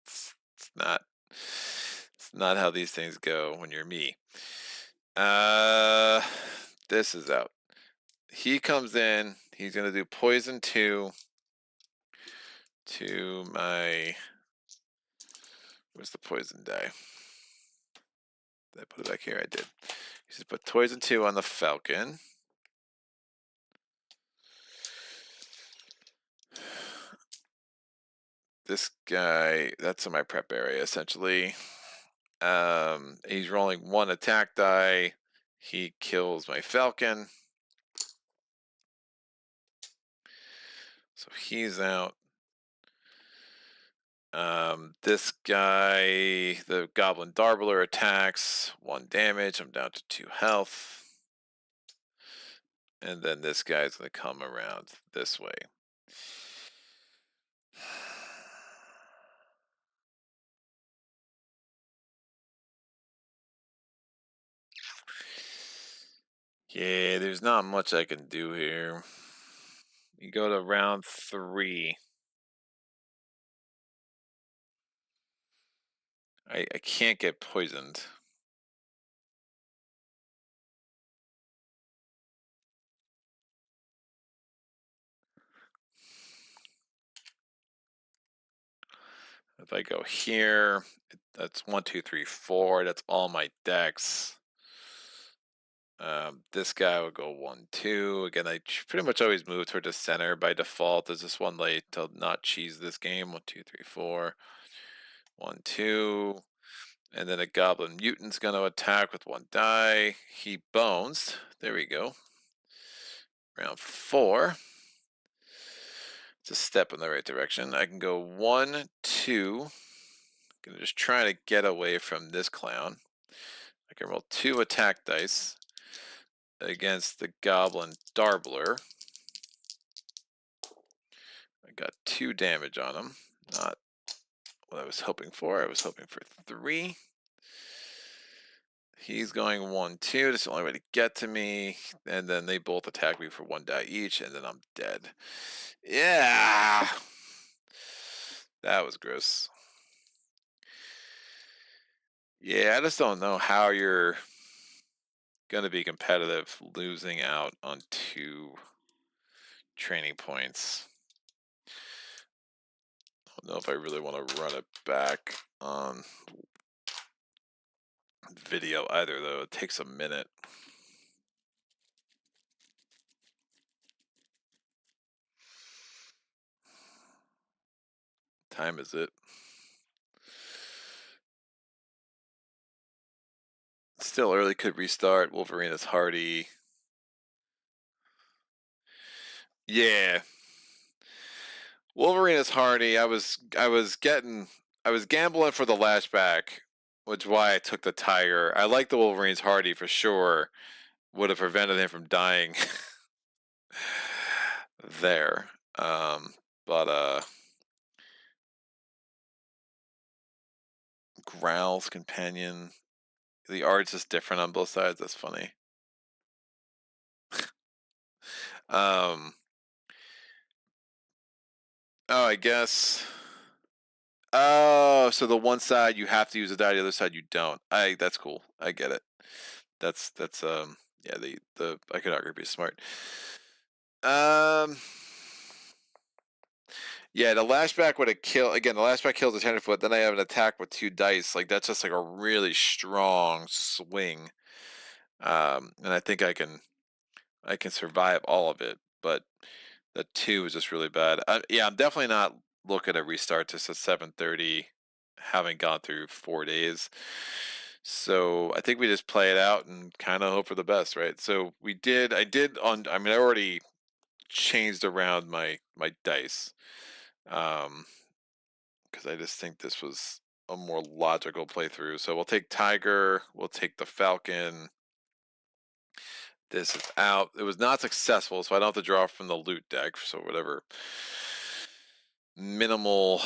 it's not how these things go when you're me. This is out. He comes in. He's gonna do poison 2 to my. Where's the poison die? Did I put it back here? I did. He's gonna put poison 2 on the falcon. This guy, that's in my prep area essentially. He's rolling 1 attack die. He kills my falcon. So he's out. This guy, the goblin darbler, attacks 1 damage. I'm down to 2 health. And then this guy's gonna come around this way. Yeah, there's not much I can do here. You go to round 3. I can't get poisoned. If I go here, that's 1, 2, 3, 4. That's all my decks. This guy will go 1, 2. Again, I pretty much always move toward the center by default. There's this one late to not cheese this game. 1, 2, 3, 4. 1, 2. And then a goblin mutant's going to attack with 1 die. He bones. There we go. Round 4. It's a step in the right direction. I can go 1, 2. Gonna just try to get away from this clown. I can roll 2 attack dice against the goblin darbler. I got 2 damage on him. Not what I was hoping for. I was hoping for 3. He's going 1, 2. That's the only way to get to me. And then they both attack me for 1 die each, and then I'm dead. Yeah! That was gross. Yeah, I just don't know how you're going to be competitive losing out on 2 training points. I don't know if I really want to run it back on video either, though. It takes a minute. Time is it? Still early, could restart. Wolverine is hardy. Yeah. Wolverine is hardy. I was gambling for the lashback, which is why I took the tiger. I like the Wolverine's hardy for sure. Would have prevented him from dying there. But Growl's companion. the art's just different on both sides. That's funny. Oh, I guess. Oh, so the one side you have to use a die, the other side you don't. That's cool. I get it. That's yeah, the iconography is smart. Yeah, the lashback would have killed again. The lashback kills a 10-foot. Then I have an attack with 2 dice. Like that's just like a really strong swing. And I think I can survive all of it. But the 2 is just really bad. Yeah, I'm definitely not looking to restart this at 7:30, having gone through 4 days. So I think we just play it out and kind of hope for the best, right? So I did on. I mean, I already changed around my dice. Because I just think this was a more logical playthrough. So we'll take Tiger, we'll take the Falcon. This is out. It was not successful, so I don't have to draw from the loot deck. So whatever minimal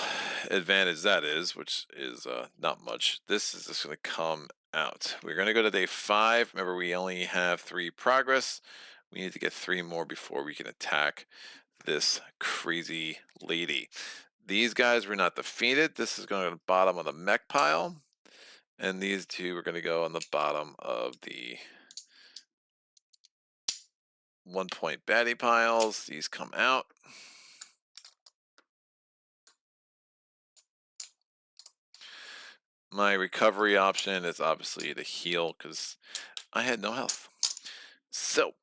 advantage that is, which is not much. This is just going to come out. We're going to go to day 5. Remember, we only have 3 progress. We need to get 3 more before we can attack this crazy lady. These guys were not defeated. This is going to the bottom of the mech pile. And these 2 are going to go on the bottom of the 1-point baddie piles. These come out. My recovery option is obviously to heal because I had no health. So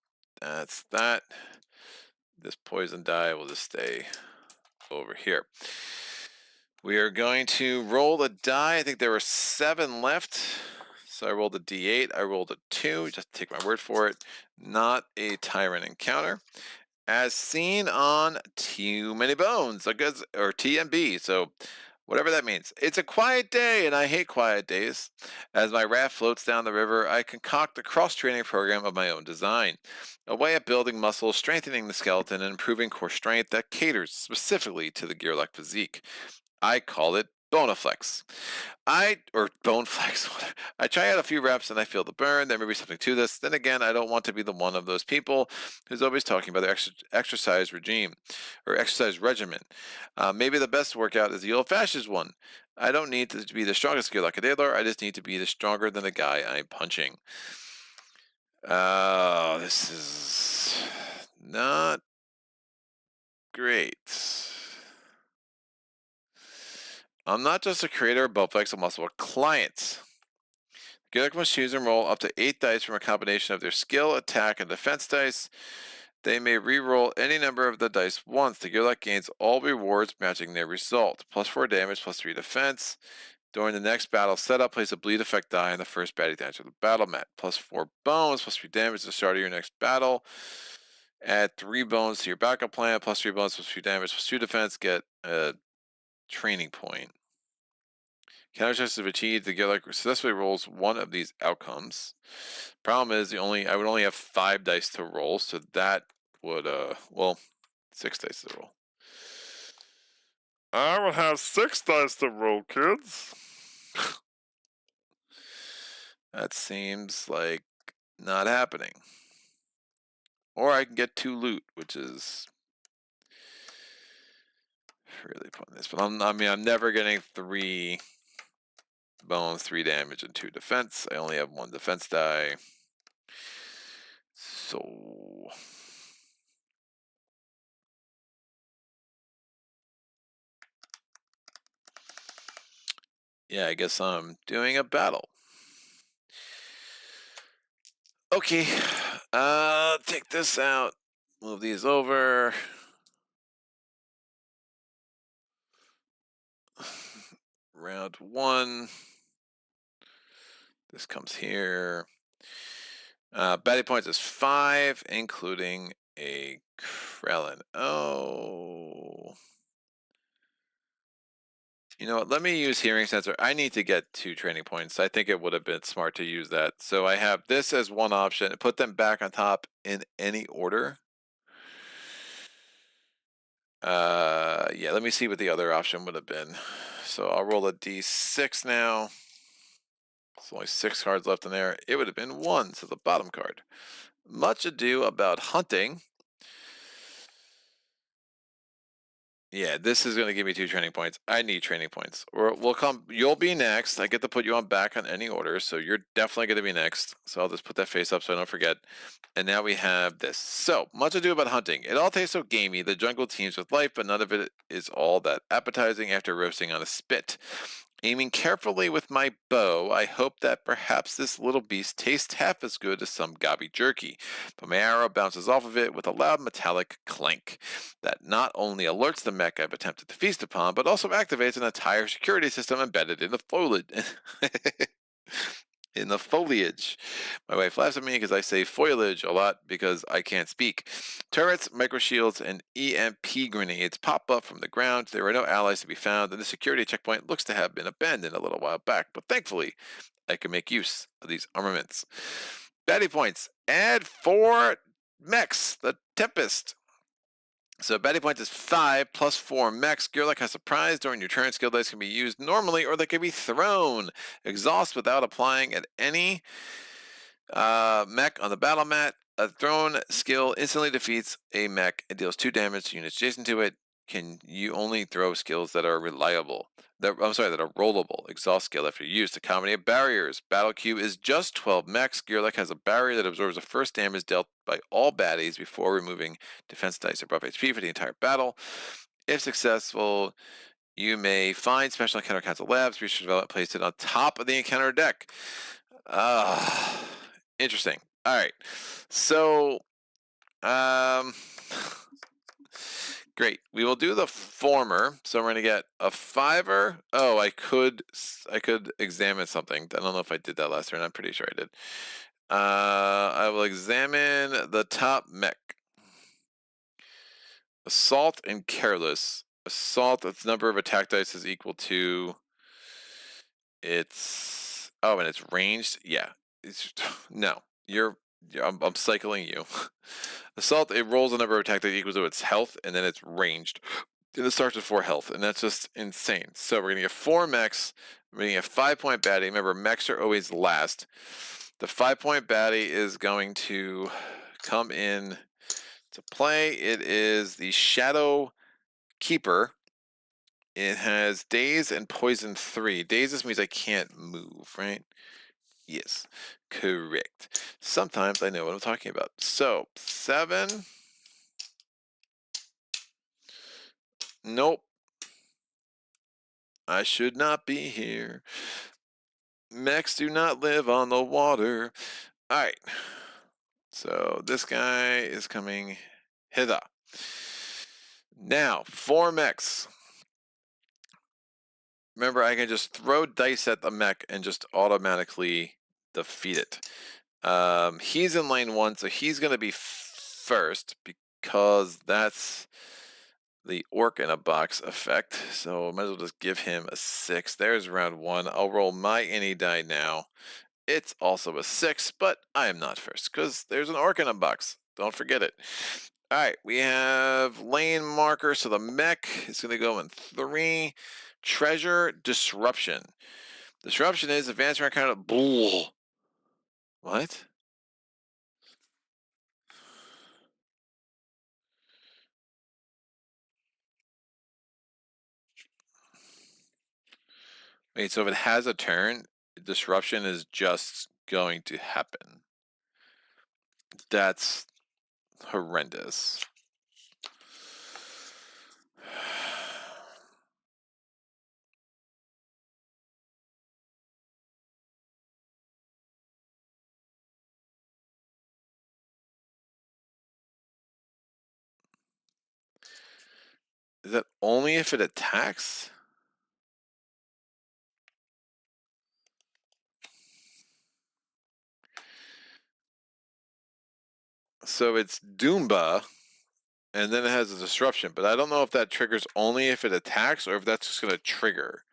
that's that. This poison die will just stay over here. We are going to roll the die. I think there were 7 left. So I rolled a d8. I rolled a 2. Just take my word for it. Not a tyrant encounter. As seen on Too Many Bones, or TMB. So whatever that means. It's a quiet day, and I hate quiet days. As my raft floats down the river, I concoct a cross-training program of my own design. A way of building muscle, strengthening the skeleton, and improving core strength that caters specifically to the gearloc physique. I call it Bonaflex. Or Boneflex. I try out a few reps and I feel the burn. There may be something to this. Then again, I don't want to be the one of those people who's always talking about their exercise regime or exercise regimen. Maybe the best workout is the old-fashioned one. I don't need to be the strongest gearloc dealer. I just need to be the stronger than the guy I'm punching. This is not great. I'm not just a creator of Bowflex, I'm also a client. Gearloc must choose and roll up to 8 dice from a combination of their skill, attack, and defense dice. They may re-roll any number of the dice once. The Gearloc gains all rewards matching their result. +4 damage, +3 defense. During the next battle setup, place a bleed effect die on the first baddie to enter the battle mat. +4 bones, +3 damage at the start of your next battle. Add 3 bones to your backup plan, +3 bones, +3 damage, +2 defense. Get a training point. Counter checks have achieved. The Gilly successfully rolls one of these outcomes. Problem is, I would only have 5 dice to roll, so that would well, 6 dice to roll. I would have 6 dice to roll, kids. That seems like not happening. Or I can get 2 loot, which is really pointless. But I'm never getting 3 bones, 3 damage, and 2 defense. I only have 1 defense die. So yeah, I guess I'm doing a battle. Okay, take this out. Move these over. Round 1. This comes here. Baddie points is 5, including a Krellin. Oh. You know what? Let me use hearing sensor. I need to get 2 training points. I think it would have been smart to use that. So I have this as one option. Put them back on top in any order. Yeah, let me see what the other option would have been. So I'll roll a d6 now. There's only 6 cards left in there. It would have been 1, so the bottom card. Much Ado About Hunting. Yeah, this is going to give me 2 training points. I need training points. We'll come. You'll be next. I get to put you on back on any order, so you're definitely going to be next. So I'll just put that face up so I don't forget. And now we have this. So, Much Ado About Hunting. It all tastes so gamey. The jungle teems with life, but none of it is all that appetizing after roasting on a spit. Aiming carefully with my bow, I hope that perhaps this little beast tastes half as good as some gobby jerky, but my arrow bounces off of it with a loud metallic clank that not only alerts the mech I've attempted to feast upon, but also activates an entire security system embedded in the foliage. In the foliage. My wife laughs at me because I say foliage a lot because I can't speak. Turrets, microshields, and EMP grenades pop up from the ground. There are no allies to be found, and the security checkpoint looks to have been abandoned a little while back, but thankfully, I can make use of these armaments. Baddie points. Add 4 mechs. The Tempest. So baddie points is 5 plus 4 mechs. Gearloc has surprise during your turn. Skill dice can be used normally or they can be thrown. Exhaust without applying at any mech on the battle mat. A thrown skill instantly defeats a mech and deals 2 damage to units adjacent to it. Can you only throw skills that are reliable? That are rollable. Exhaust skill after use. The comedy of barriers. Battle queue is just 12 mechs. Gearloc has a barrier that absorbs the first damage dealt by all baddies before removing defense dice above HP for the entire battle. If successful, you may find special encounter council labs. Research development placed it on top of the encounter deck. Interesting. All right. So, great. We will do the former. So we're going to get a 5er. Oh, I could examine something. I don't know if I did that last turn. I'm pretty sure I did. I will examine the top mech. Assault and Careless. Assault, its number of attack dice is equal to its... Oh, and it's ranged? Yeah. No. I'm cycling you. Assault, it rolls a number of attack dice equal to its health, and then it's ranged. And it starts with 4 health, and that's just insane. So we're going to get 4 mechs. We're going to get a 5-point baddie. Remember, mechs are always last. The 5-point baddie is going to come in to play. It is the Shadow Keeper. It has Daze and Poison 3. Daze just means I can't move, right? Yes, correct. Sometimes I know what I'm talking about. So, 7. Nope. I should not be here. Mechs do not live on the water. Alright. So, this guy is coming hither. Now, 4 mechs. Remember, I can just throw dice at the mech and just automatically defeat it. He's in lane 1, so he's going to be first because that's the orc in a box effect. So I might as well just give him a 6. There's round 1. I'll roll my any die now. It's also a 6, but I am not first because there's an orc in a box. Don't forget it. All right, we have lane marker. So the mech is going to go in 3. Treasure Disruption. Disruption is advanced rank kind of bull. What? Wait, so if it has a turn, disruption is just going to happen. That's horrendous. Is that only if it attacks? So it's Doomba, and then it has a disruption, but I don't know if that triggers only if it attacks or if that's just going to trigger.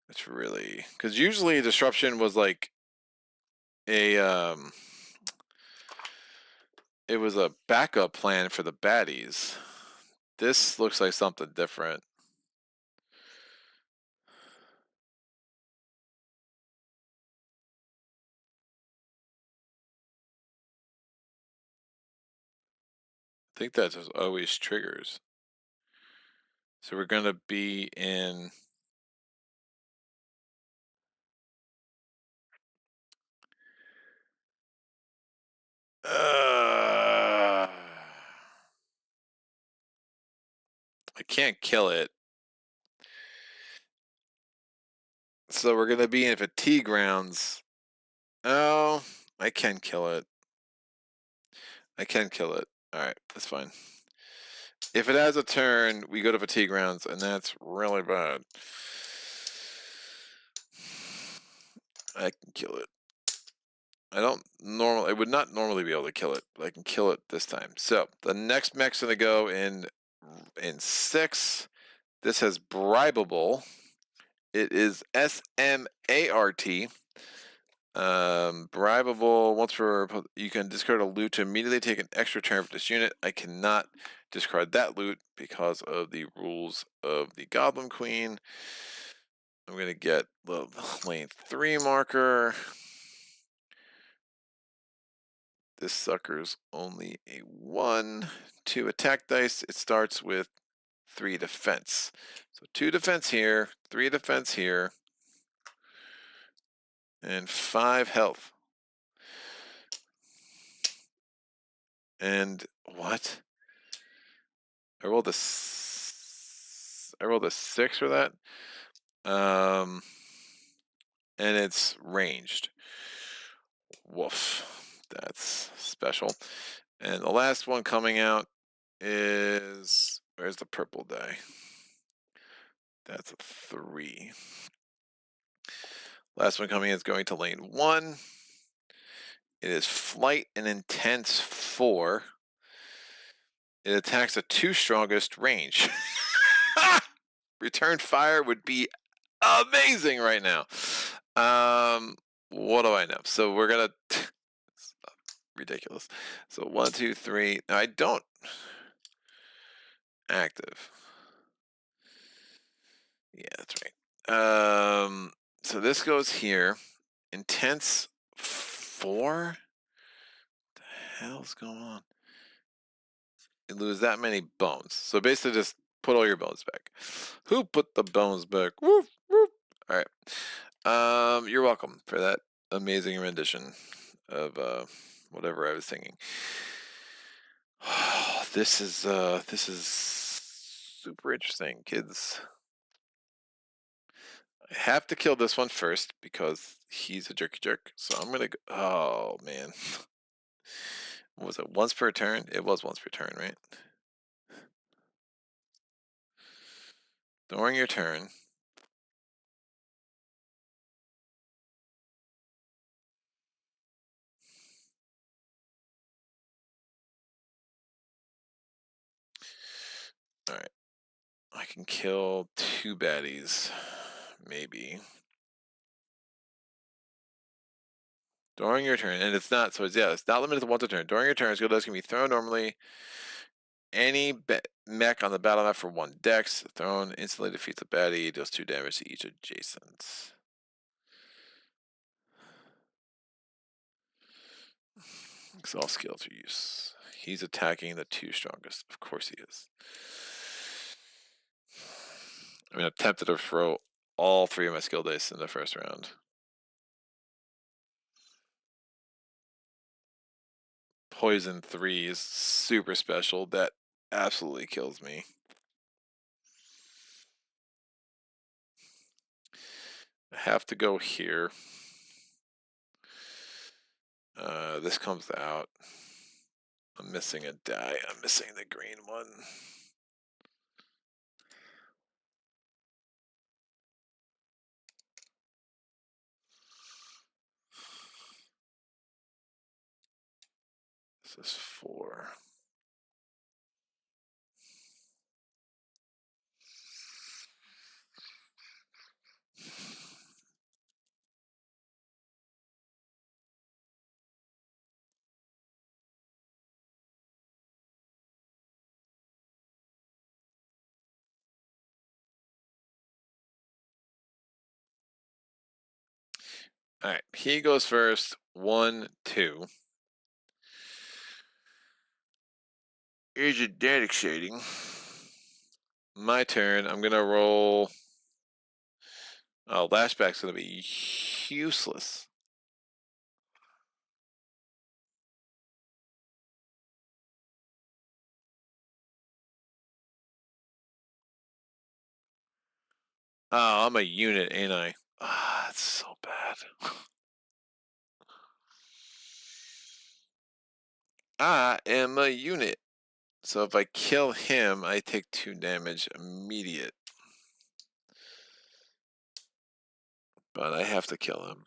It's really... Because usually disruption was like a... It was a backup plan for the baddies. This looks like something different. think that just always triggers. So we're gonna be in. I can't kill it. So we're gonna be in fatigue rounds. Oh, I can kill it. I can kill it. Alright, that's fine. If it has a turn, we go to fatigue rounds, and that's really bad. I can kill it. I would not normally be able to kill it, but I can kill it this time. So the next mech's gonna go in 6. This has bribable. It is SMART. Bribable. You can discard a loot to immediately take an extra turn for this unit. I cannot discard that loot because of the rules of the Goblin Queen. I'm gonna get the lane 3 marker. This sucker's only a 1, 2 attack dice. It starts with 3 defense. So 2 defense here, 3 defense here, and 5 health. And what? I rolled a 6 for that. And it's ranged. Woof. That's special. And the last one coming out is, where's the purple die? That's a 3. Last one coming in is going to lane 1. It is flight and intense 4. It attacks the 2 strongest range. Return fire would be amazing right now. What do I know? So we're gonna ridiculous. So 1, 2, 3. I don't active. Yeah, that's right. So this goes here. Intense 4. What the hell's going on? You lose that many bones. So basically, just put all your bones back. Who put the bones back? Woof, woof. All right. You're welcome for that amazing rendition of whatever I was singing. This is super interesting, kids. I have to kill this one first because he's a jerky jerk. So I'm gonna go. Oh man, what was it? Once per turn? It was once per turn, right? During your turn. All right. I can kill 2 baddies, maybe. During your turn, and it's not, so it's not limited to once a turn. During your turn, skill dice can be thrown normally. Any mech on the battle map for 1 dex, thrown instantly defeats a baddie, deals 2 damage to each adjacent. Exhaust skill for use. He's attacking the 2 strongest. Of course he is. I mean, I'm tempted to throw all 3 of my skill dice in the first round. Poison 3 is super special. That absolutely kills me. I have to go here. This comes out. I'm missing a die. I'm missing the green one. This is 4. All right, he goes first. 1, 2. Isn't that exciting? My turn. I'm gonna roll. Oh, lashback's gonna be useless. Oh, I'm a unit, ain't I? Ah, that's so bad. I am a unit. So if I kill him, I take 2 damage immediate. But I have to kill him.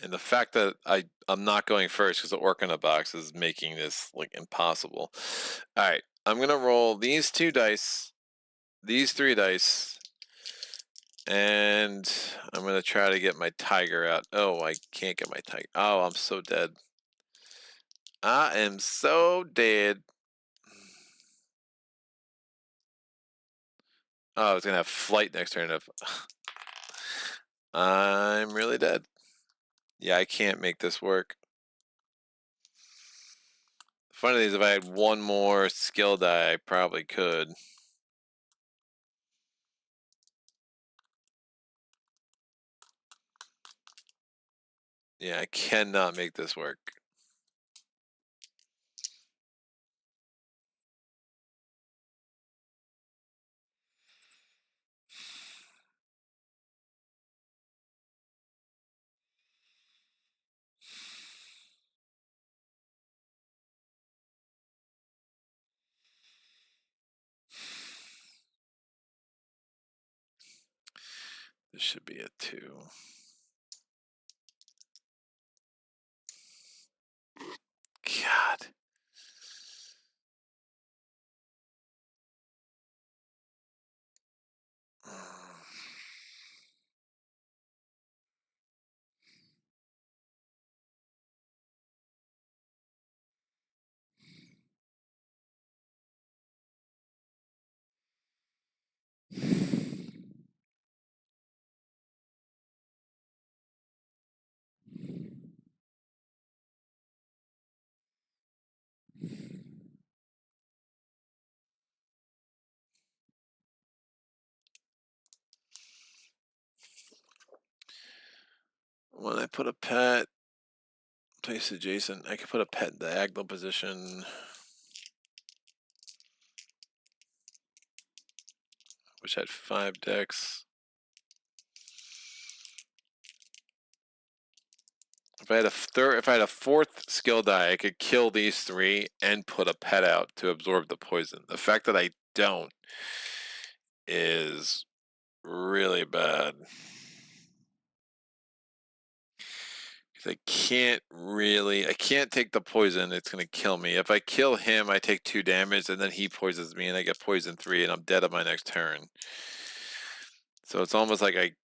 And the fact that I'm not going first because the orc in a box is making this like impossible. All right, I'm gonna roll these 2 dice, these 3 dice, and I'm gonna try to get my tiger out. Oh, I can't get my tiger. Oh, I'm so dead. I am so dead. Oh, I was gonna have flight next turn. If I'm really dead. Yeah, I can't make this work. Funny thing is, if I had 1 more skill die, I probably could. Yeah, I cannot make this work. This should be a 2. God. When I put a pet, place adjacent, I can put a pet in diagonal position, which had 5 decks. If I had a 4th skill die, I could kill these 3 and put a pet out to absorb the poison. The fact that I don't is really bad. I can't take the poison. It's going to kill me. If I kill him, I take 2 damage, and then he poisons me, and I get poison 3, and I'm dead on my next turn. So it's almost like I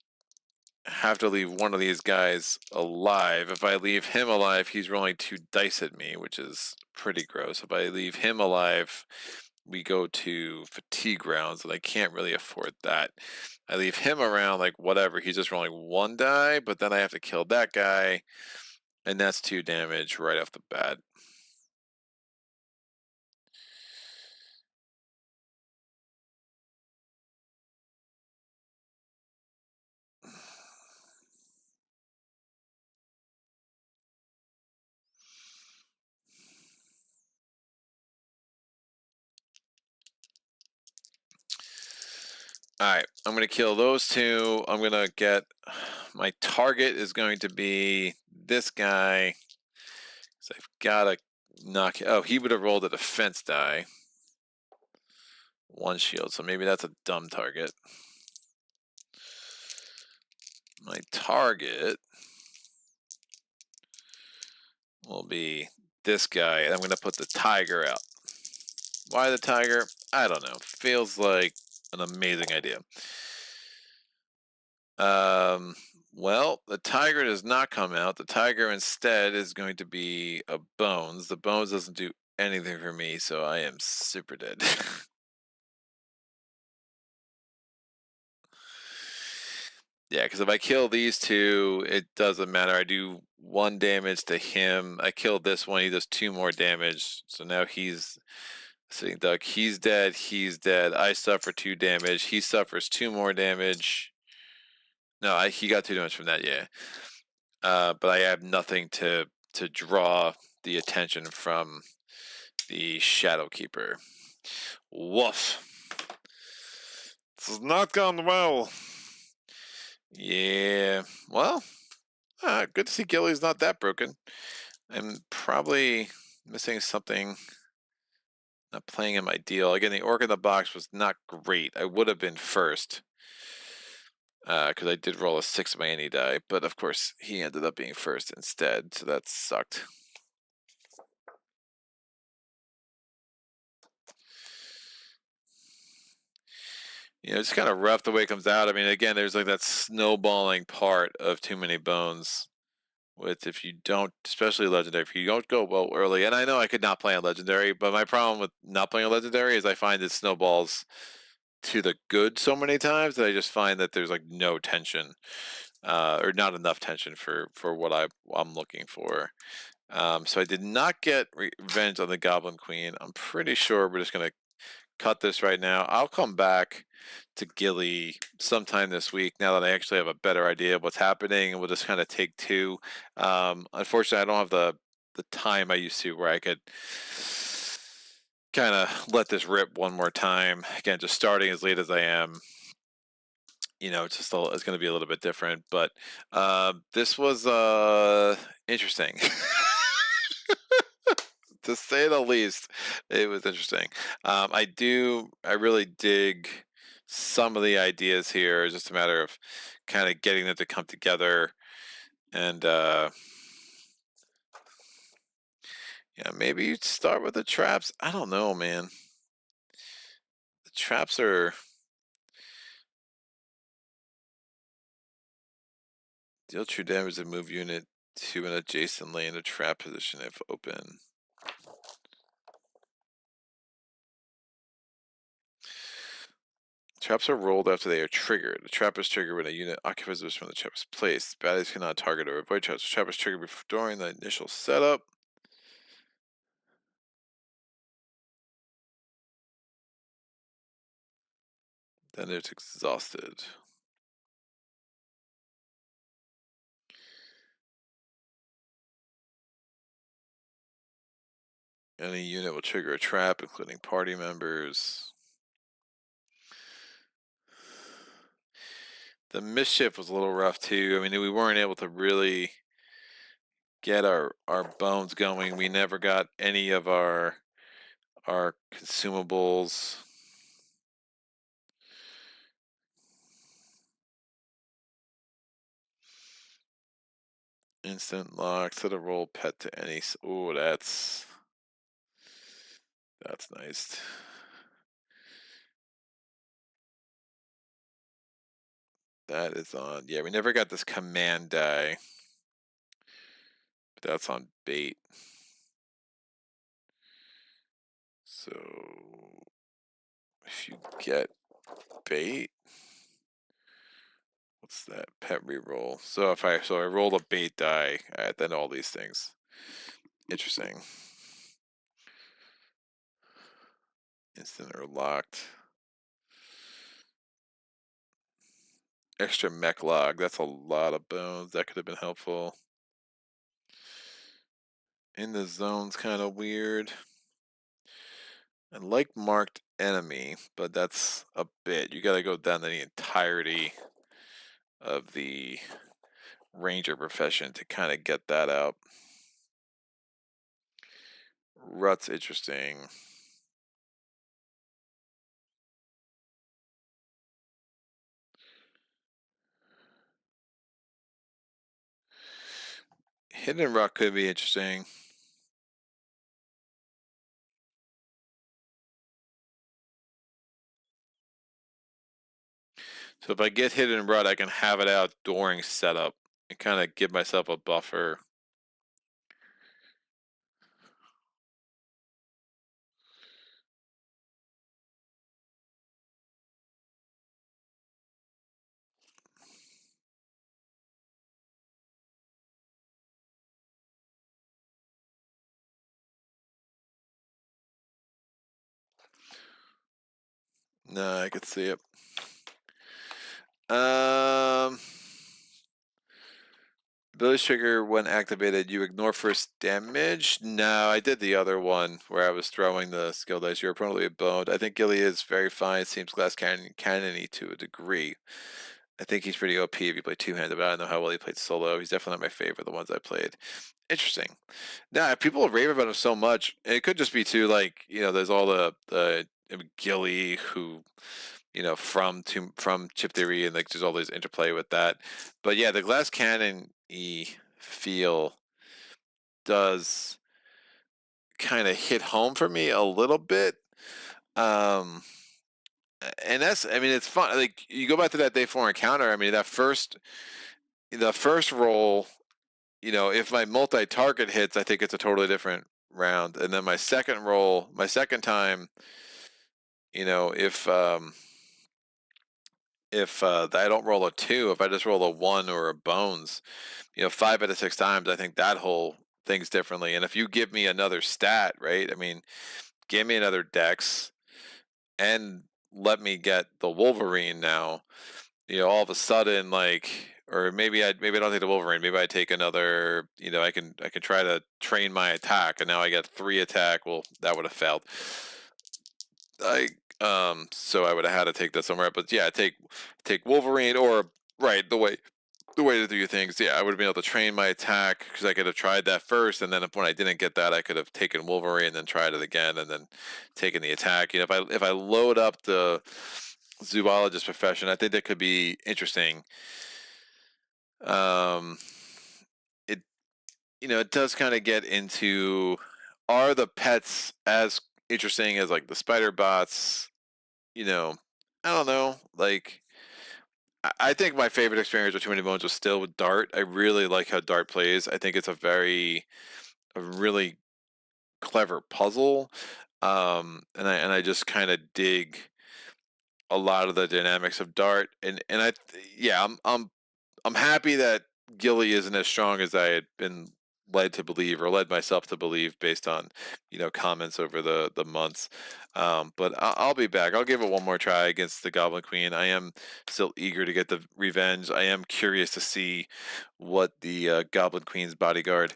have to leave one of these guys alive. If I leave him alive, he's rolling 2 dice at me, which is pretty gross. If I leave him alive, we go to fatigue rounds, and I can't really afford that. I leave him around, like, whatever. He's just rolling 1 die, but then I have to kill that guy. And that's 2 damage right off the bat. Alright, I'm going to kill those 2. I'm going to get... My target is going to be this guy. So I've got to knock... Oh, he would have rolled a defense die. 1 shield, so maybe that's a dumb target. My target will be this guy, and I'm going to put the tiger out. Why the tiger? I don't know. Feels like an amazing idea. Well, the tiger does not come out. The tiger instead is going to be a bones. The bones doesn't do anything for me, so I am super dead. Yeah, because if I kill these two, it doesn't matter. I do 1 damage to him. I kill this one, he does 2 more damage. So now he's sitting duck. He's dead. He's dead. I suffer 2 damage. He suffers 2 more damage. No, he got 2 damage from that. Yeah. But I have nothing to draw the attention from the Shadow Keeper. Woof. This has not gone well. Yeah. Well, good to see Gilly's not that broken. I'm probably missing something. Not playing him ideal. Again, the Orc in the Box was not great. I would have been first. Because I did roll a 6 by any die, but of course he ended up being first instead, so that sucked. You know, it's kind of rough the way it comes out. I mean, again, there's like that snowballing part of too many bones. With if you don't, especially legendary, if you don't go well early, and I know I could not play on legendary, but my problem with not playing on legendary is I find it snowballs to the good so many times that I just find that there's like no tension, or not enough tension for what I'm looking for. So I did not get revenge on the Goblin Queen. I'm pretty sure we're just gonna cut this right now. I'll come back to Gilly sometime this week now that I actually have a better idea of what's happening, and we'll just kind of take 2. Unfortunately, I don't have the time I used to where I could kind of let this rip one more time. Again, just starting as late as I am, you know, it's going to be a little bit different, but this was interesting. To say the least, it was interesting. I really dig some of the ideas here. It's just a matter of kind of getting them to come together, and yeah, maybe you start with the traps. I don't know, man. The traps are deal true damage to move unit to an adjacent lane of trap position if open. Traps are rolled after they are triggered. The trap is triggered when a unit occupies the position when the trap is placed. Baddies cannot target or avoid traps. The trap is triggered before, during the initial setup. Then it's exhausted. Any unit will trigger a trap, including party members. The mischief was a little rough too. I mean, we weren't able to really get our bones going. We never got any of our consumables. Instant lock. Set a roll pet to any. Oh, that's nice. That is on. Yeah, we never got this command die. But that's on bait. So if you get bait, what's that? Pet reroll. So if I roll a bait die, then all these things. Interesting. Instant or locked. Extra mech log. That's a lot of bones. That could have been helpful. In the zone's kind of weird. I like marked enemy, but that's a bit. You got to go down the entirety of the ranger profession to kind of get that out. Rut's interesting. Hidden Rock could be interesting. So if I get hit and rut, I can have it out during setup and kind of give myself a buffer. No, I could see it. Ability trigger when activated, you ignore first damage. No, I did the other one where I was throwing the skill dice. Your opponent will be boned. I think Gilly is very fine. It seems glass cannon-y to a degree. I think he's pretty OP if you play two-handed, but I don't know how well he played solo. He's definitely not my favorite, the ones I played. Interesting. Now, people rave about him so much. It could just be too, like, there's all the Gilly who, from Chip Theory, and like there's all these interplay with that. But yeah, the glass cannon feel does kind of hit home for me a little bit. And that's, I mean, it's fun. Like, you go back to that day 4 encounter. I mean, the first roll, if my multi-target hits, I think it's a totally different round. And then my second roll, my second time, if I don't roll a 2, if I just roll a 1 or a bones, 5 out of 6 times, I think that whole thing's differently. And if you give me another stat, right? I mean, give me another dex and let me get the Wolverine now. All of a sudden, like, or maybe I don't take the Wolverine. Maybe I take another. I can try to train my attack, and now I get 3 attack. Well, that would have failed. So I would have had to take that somewhere. But yeah, take Wolverine, or right, the way to do things. Yeah, I would have been able to train my attack because I could have tried that first, and then when I didn't get that, I could have taken Wolverine and then tried it again, and then taken the attack. If I load up the zoologist profession, I think that could be interesting. It it does kind of get into, are the pets as interesting as like the spider bots? I don't know. Like, I think my favorite experience with Too Many Bones was still with Dart. I really like how Dart plays. I think it's a really clever puzzle. And I just kind of dig a lot of the dynamics of Dart. And yeah, I'm happy that Gilly isn't as strong as I had been led to believe, or led myself to believe, based on comments over the months. But I'll be back. I'll give it one more try against the Goblin Queen. I am still eager to get the revenge. I am curious to see what the Goblin Queen's bodyguard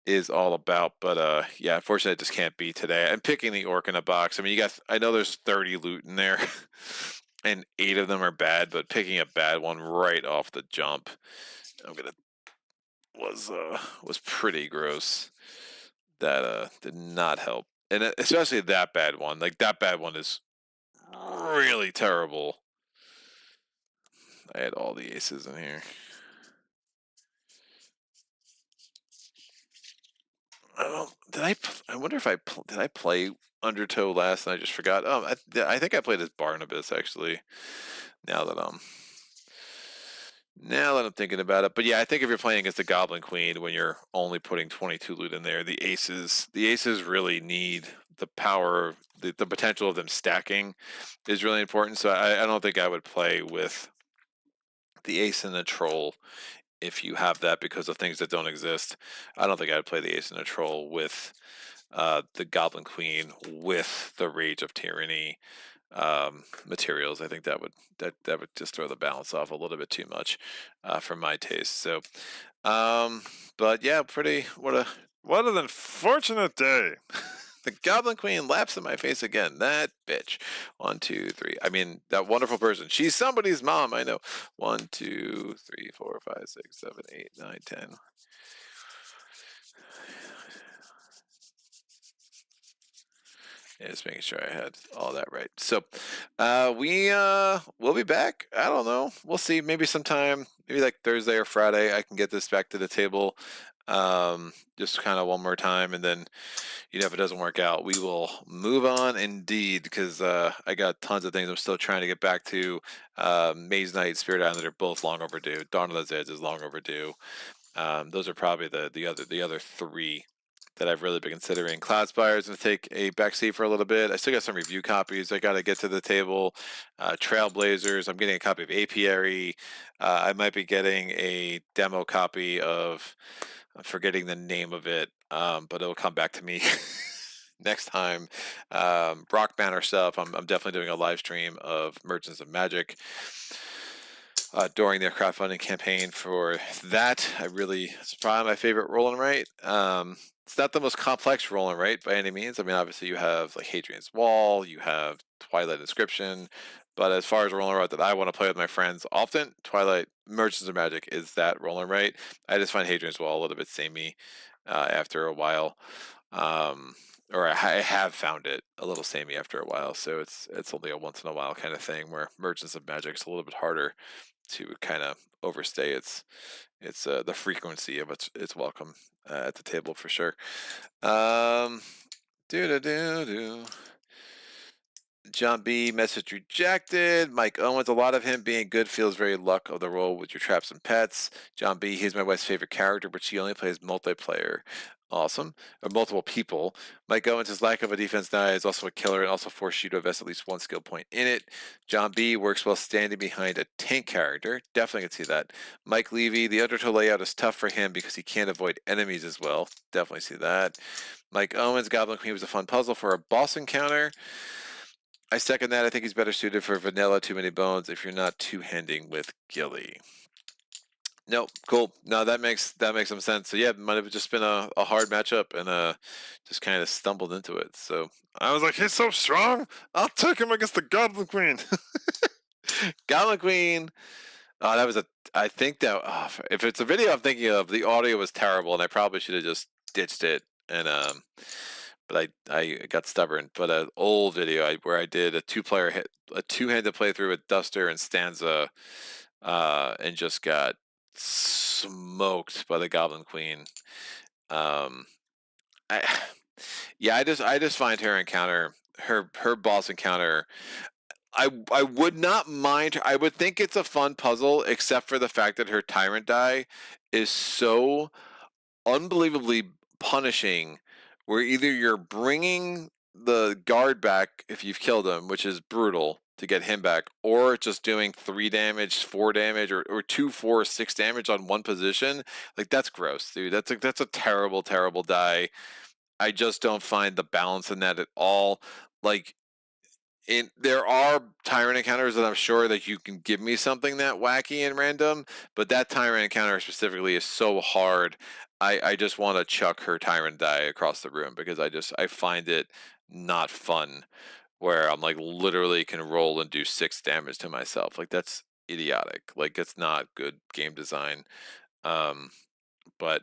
is all about. But yeah, unfortunately, it just can't be today. I'm picking the Orc in a box. I mean, I know there's 30 loot in there. And 8 of them are bad, but picking a bad one right off the jump, was pretty gross. That did not help, and especially that bad one. Like, that bad one is really terrible. I had all the aces in here. I wonder if did I play Undertow last and I just forgot. I think I played as Barnabas, actually. Now that I'm thinking about it. But yeah, I think if you're playing against the Goblin Queen, when you're only putting 22 loot in there, the aces really need the power, the potential of them stacking is really important. So I don't think I would play with the ace and the troll if you have that, because of things that don't exist. I don't think I'd play the ace and the troll with the Goblin Queen with the Rage of Tyranny materials. I think that would just throw the balance off a little bit too much for my taste. So, but yeah, what an unfortunate day. The Goblin Queen laughs in my face again. That bitch. 1, 2, 3. I mean, that wonderful person. She's somebody's mom, I know. 1, 2, 3, 4, 5, 6, 7, 8, 9, 10. Yeah, just making sure I had all that right. So we'll be back. I don't know. We'll see. Maybe sometime, maybe like Thursday or Friday, I can get this back to the table. Just kind of one more time, and then if it doesn't work out, we will move on indeed, because I got tons of things I'm still trying to get back to. Maze Knight, Spirit Island are both long overdue. Dawn of the Dead is long overdue. Those are probably the other three that I've really been considering. Cloudspire is going to take a backseat for a little bit. I still got some review copies I got to get to the table. Trailblazers, I'm getting a copy of Apiary. I might be getting a demo copy of, I'm forgetting the name of it, but it'll come back to me next time. Rock Banner stuff, I'm definitely doing a live stream of Merchants of Magic during their crowdfunding campaign for that. It's probably my favorite roll and write. It's not the most complex roll and write by any means. I mean, obviously you have like Hadrian's Wall, you have Twilight Inscription, but as far as roll and write that I want to play with my friends often, Twilight Merchants of Magic is that roll and write. I just find Hadrian's Wall a little bit samey after a while. Or I have found it a little samey after a while, so it's only a once in a while kind of thing, where Merchants of Magic is a little bit harder to kind of overstay its the frequency of its welcome at the table for sure. Do do do do. John B. Message rejected. Mike Owens, a lot of him being good feels very luck of the role with your traps and pets. John B. He's my wife's favorite character, but she only plays multiplayer. Awesome. Or multiple people. Mike Owens, his lack of a defense die is also a killer and also forces you to invest at least one skill point in it. John B. works well standing behind a tank character. Definitely can see that. Mike Levy, the undertow layout is tough for him because he can't avoid enemies as well. Definitely see that. Mike Owens, Goblin Queen was a fun puzzle for a boss encounter. I second that. I think he's better suited for vanilla Too Many Bones if you're not two-handing with Gilly. Nope, cool. No, that makes some sense. So yeah, it might have just been a hard matchup, and just kind of stumbled into it. So I was like, he's so strong. I'll take him against the Goblin Queen. Goblin Queen. Oh, that was I think that if it's a video I'm thinking of, the audio was terrible, and I probably should have just ditched it. And but I got stubborn. But an old video where I did a two-handed playthrough with Duster and Stanza, and just got smoked by the Goblin Queen. I just find her boss encounter. I would not mind. I would think it's a fun puzzle, except for the fact that her tyrant die is so unbelievably punishing, where either you're bringing the guard back if you've killed him, which is brutal to get him back, or just doing 3 damage, 4 damage, or 2, 4, 6 damage on one position. Like, that's gross, dude. That's a terrible, terrible die. I just don't find the balance in that at all. Like, there are tyrant encounters that I'm sure that you can give me something that wacky and random, but that tyrant encounter specifically is so hard. I just want to chuck her tyrant die across the room, because I find it not fun, where I'm like literally can roll and do 6 damage to myself. Like, that's idiotic. Like, it's not good game design. But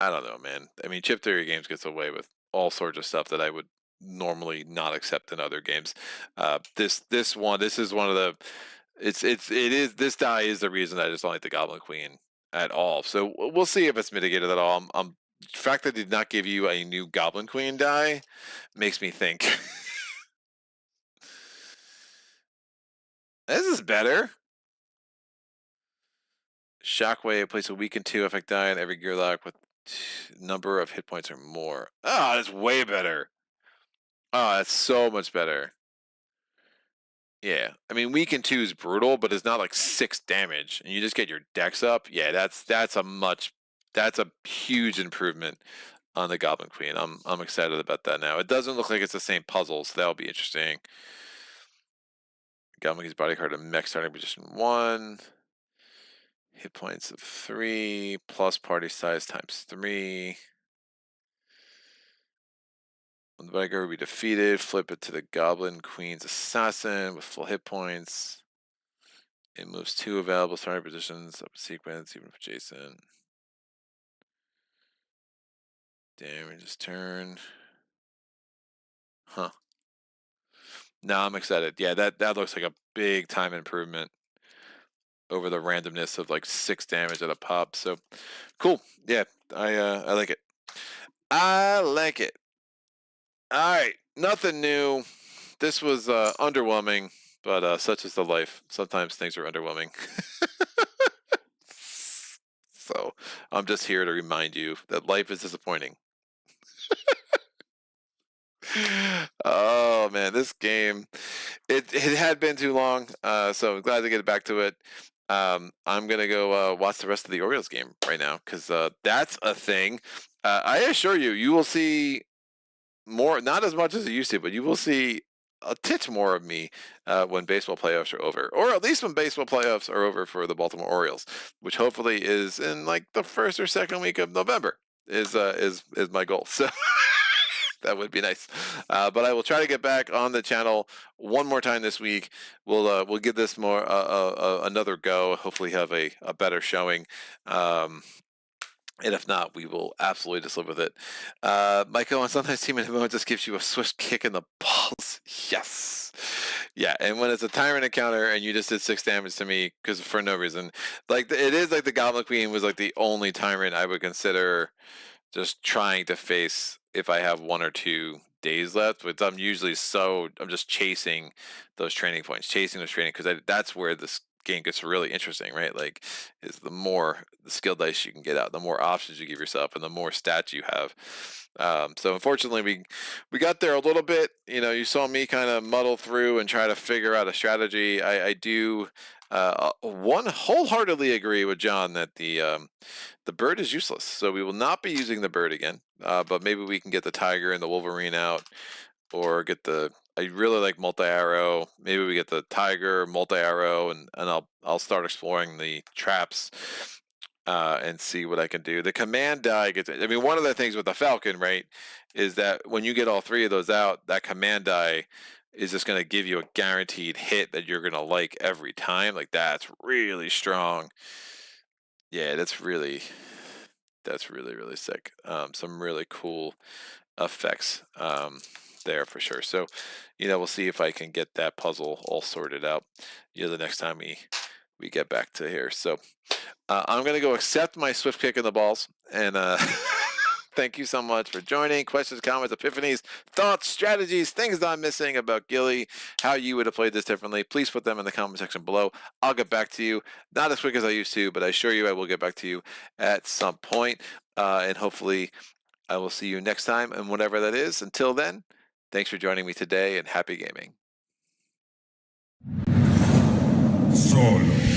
I don't know, man. I mean, Chip Theory Games gets away with all sorts of stuff that I would normally not accept in other games. This is one of the this die is the reason I just don't like the Goblin Queen at all. So we'll see if it's mitigated at all. The fact that they did not give you a new Goblin Queen die makes me think. This is better. Shockwave, place a weaken 2 effect die on every gearloc with number of hit points or more. Oh, that's way better. Oh, that's so much better. Yeah, I mean, weaken 2 is brutal, but it's not like 6 damage, and you just get your dex up. Yeah, that's a huge improvement on the Goblin Queen. I'm excited about that now. It doesn't look like it's the same puzzle, so that'll be interesting. Goblin Queen's body card and mech starting position 1. Hit points of 3 plus party size times 3. When the bodyguard will be defeated, flip it to the Goblin Queen's assassin with full hit points. It moves 2 available starting positions up a sequence, even if adjacent. Damage this turn. Huh. Now I'm excited. Yeah, that looks like a big time improvement over the randomness of like 6 damage at a pop. So cool. Yeah, I like it. I like it. All right, nothing new. This was underwhelming, but such is the life. Sometimes things are underwhelming. So I'm just here to remind you that life is disappointing. Oh man, this game, it had been too long, so I'm glad to get back to it. I'm gonna go watch the rest of the Orioles game right now because that's a thing. I assure you, you will see more, not as much as you used to, but you will see a titch more of me when baseball playoffs are over, or at least when baseball playoffs are over for the Baltimore Orioles, which hopefully is in like the first or second week of November. Is my goal. So. That would be nice, but I will try to get back on the channel one more time this week. We'll give this more another go. Hopefully, have a better showing. And if not, we will absolutely just live with it. Michael, on sometimes Team Inhibit just gives you a swift kick in the balls. Yes. Yeah, and when it's a tyrant encounter and you just did 6 damage to me because for no reason, like it is like the Goblin Queen was like the only tyrant I would consider just trying to face if I have 1 or 2 days left. But I'm just chasing those training points, because that's where this game gets really interesting, right? Like, is the more the skill dice you can get out, the more options you give yourself, and the more stats you have. So unfortunately, we got there a little bit. You saw me kind of muddle through and try to figure out a strategy. I do one wholeheartedly agree with John that the bird is useless, so we will not be using the bird again. But maybe we can get the tiger and the wolverine out, or get the. I really like multi-arrow. Maybe we get the tiger, multi-arrow, and I'll start exploring the traps and see what I can do. The command die gets. I mean, one of the things with the falcon, right, is that when you get all 3 of those out, that command die is just going to give you a guaranteed hit that you're going to like every time. Like, that's really strong. Yeah, that's really really sick. Some really cool effects there for sure. So, we'll see if I can get that puzzle all sorted out. The next time we get back to here. So, I'm gonna go accept my swift kick in the balls, and thank you so much for joining. Questions, comments, epiphanies, thoughts, strategies, things that I'm missing about Gilly, how you would have played this differently, please put them in the comment section below. I'll get back to you, not as quick as I used to, but I assure you I will get back to you at some point, and hopefully I will see you next time, and whatever that is. Until then, thanks for joining me today, and happy gaming. Solo.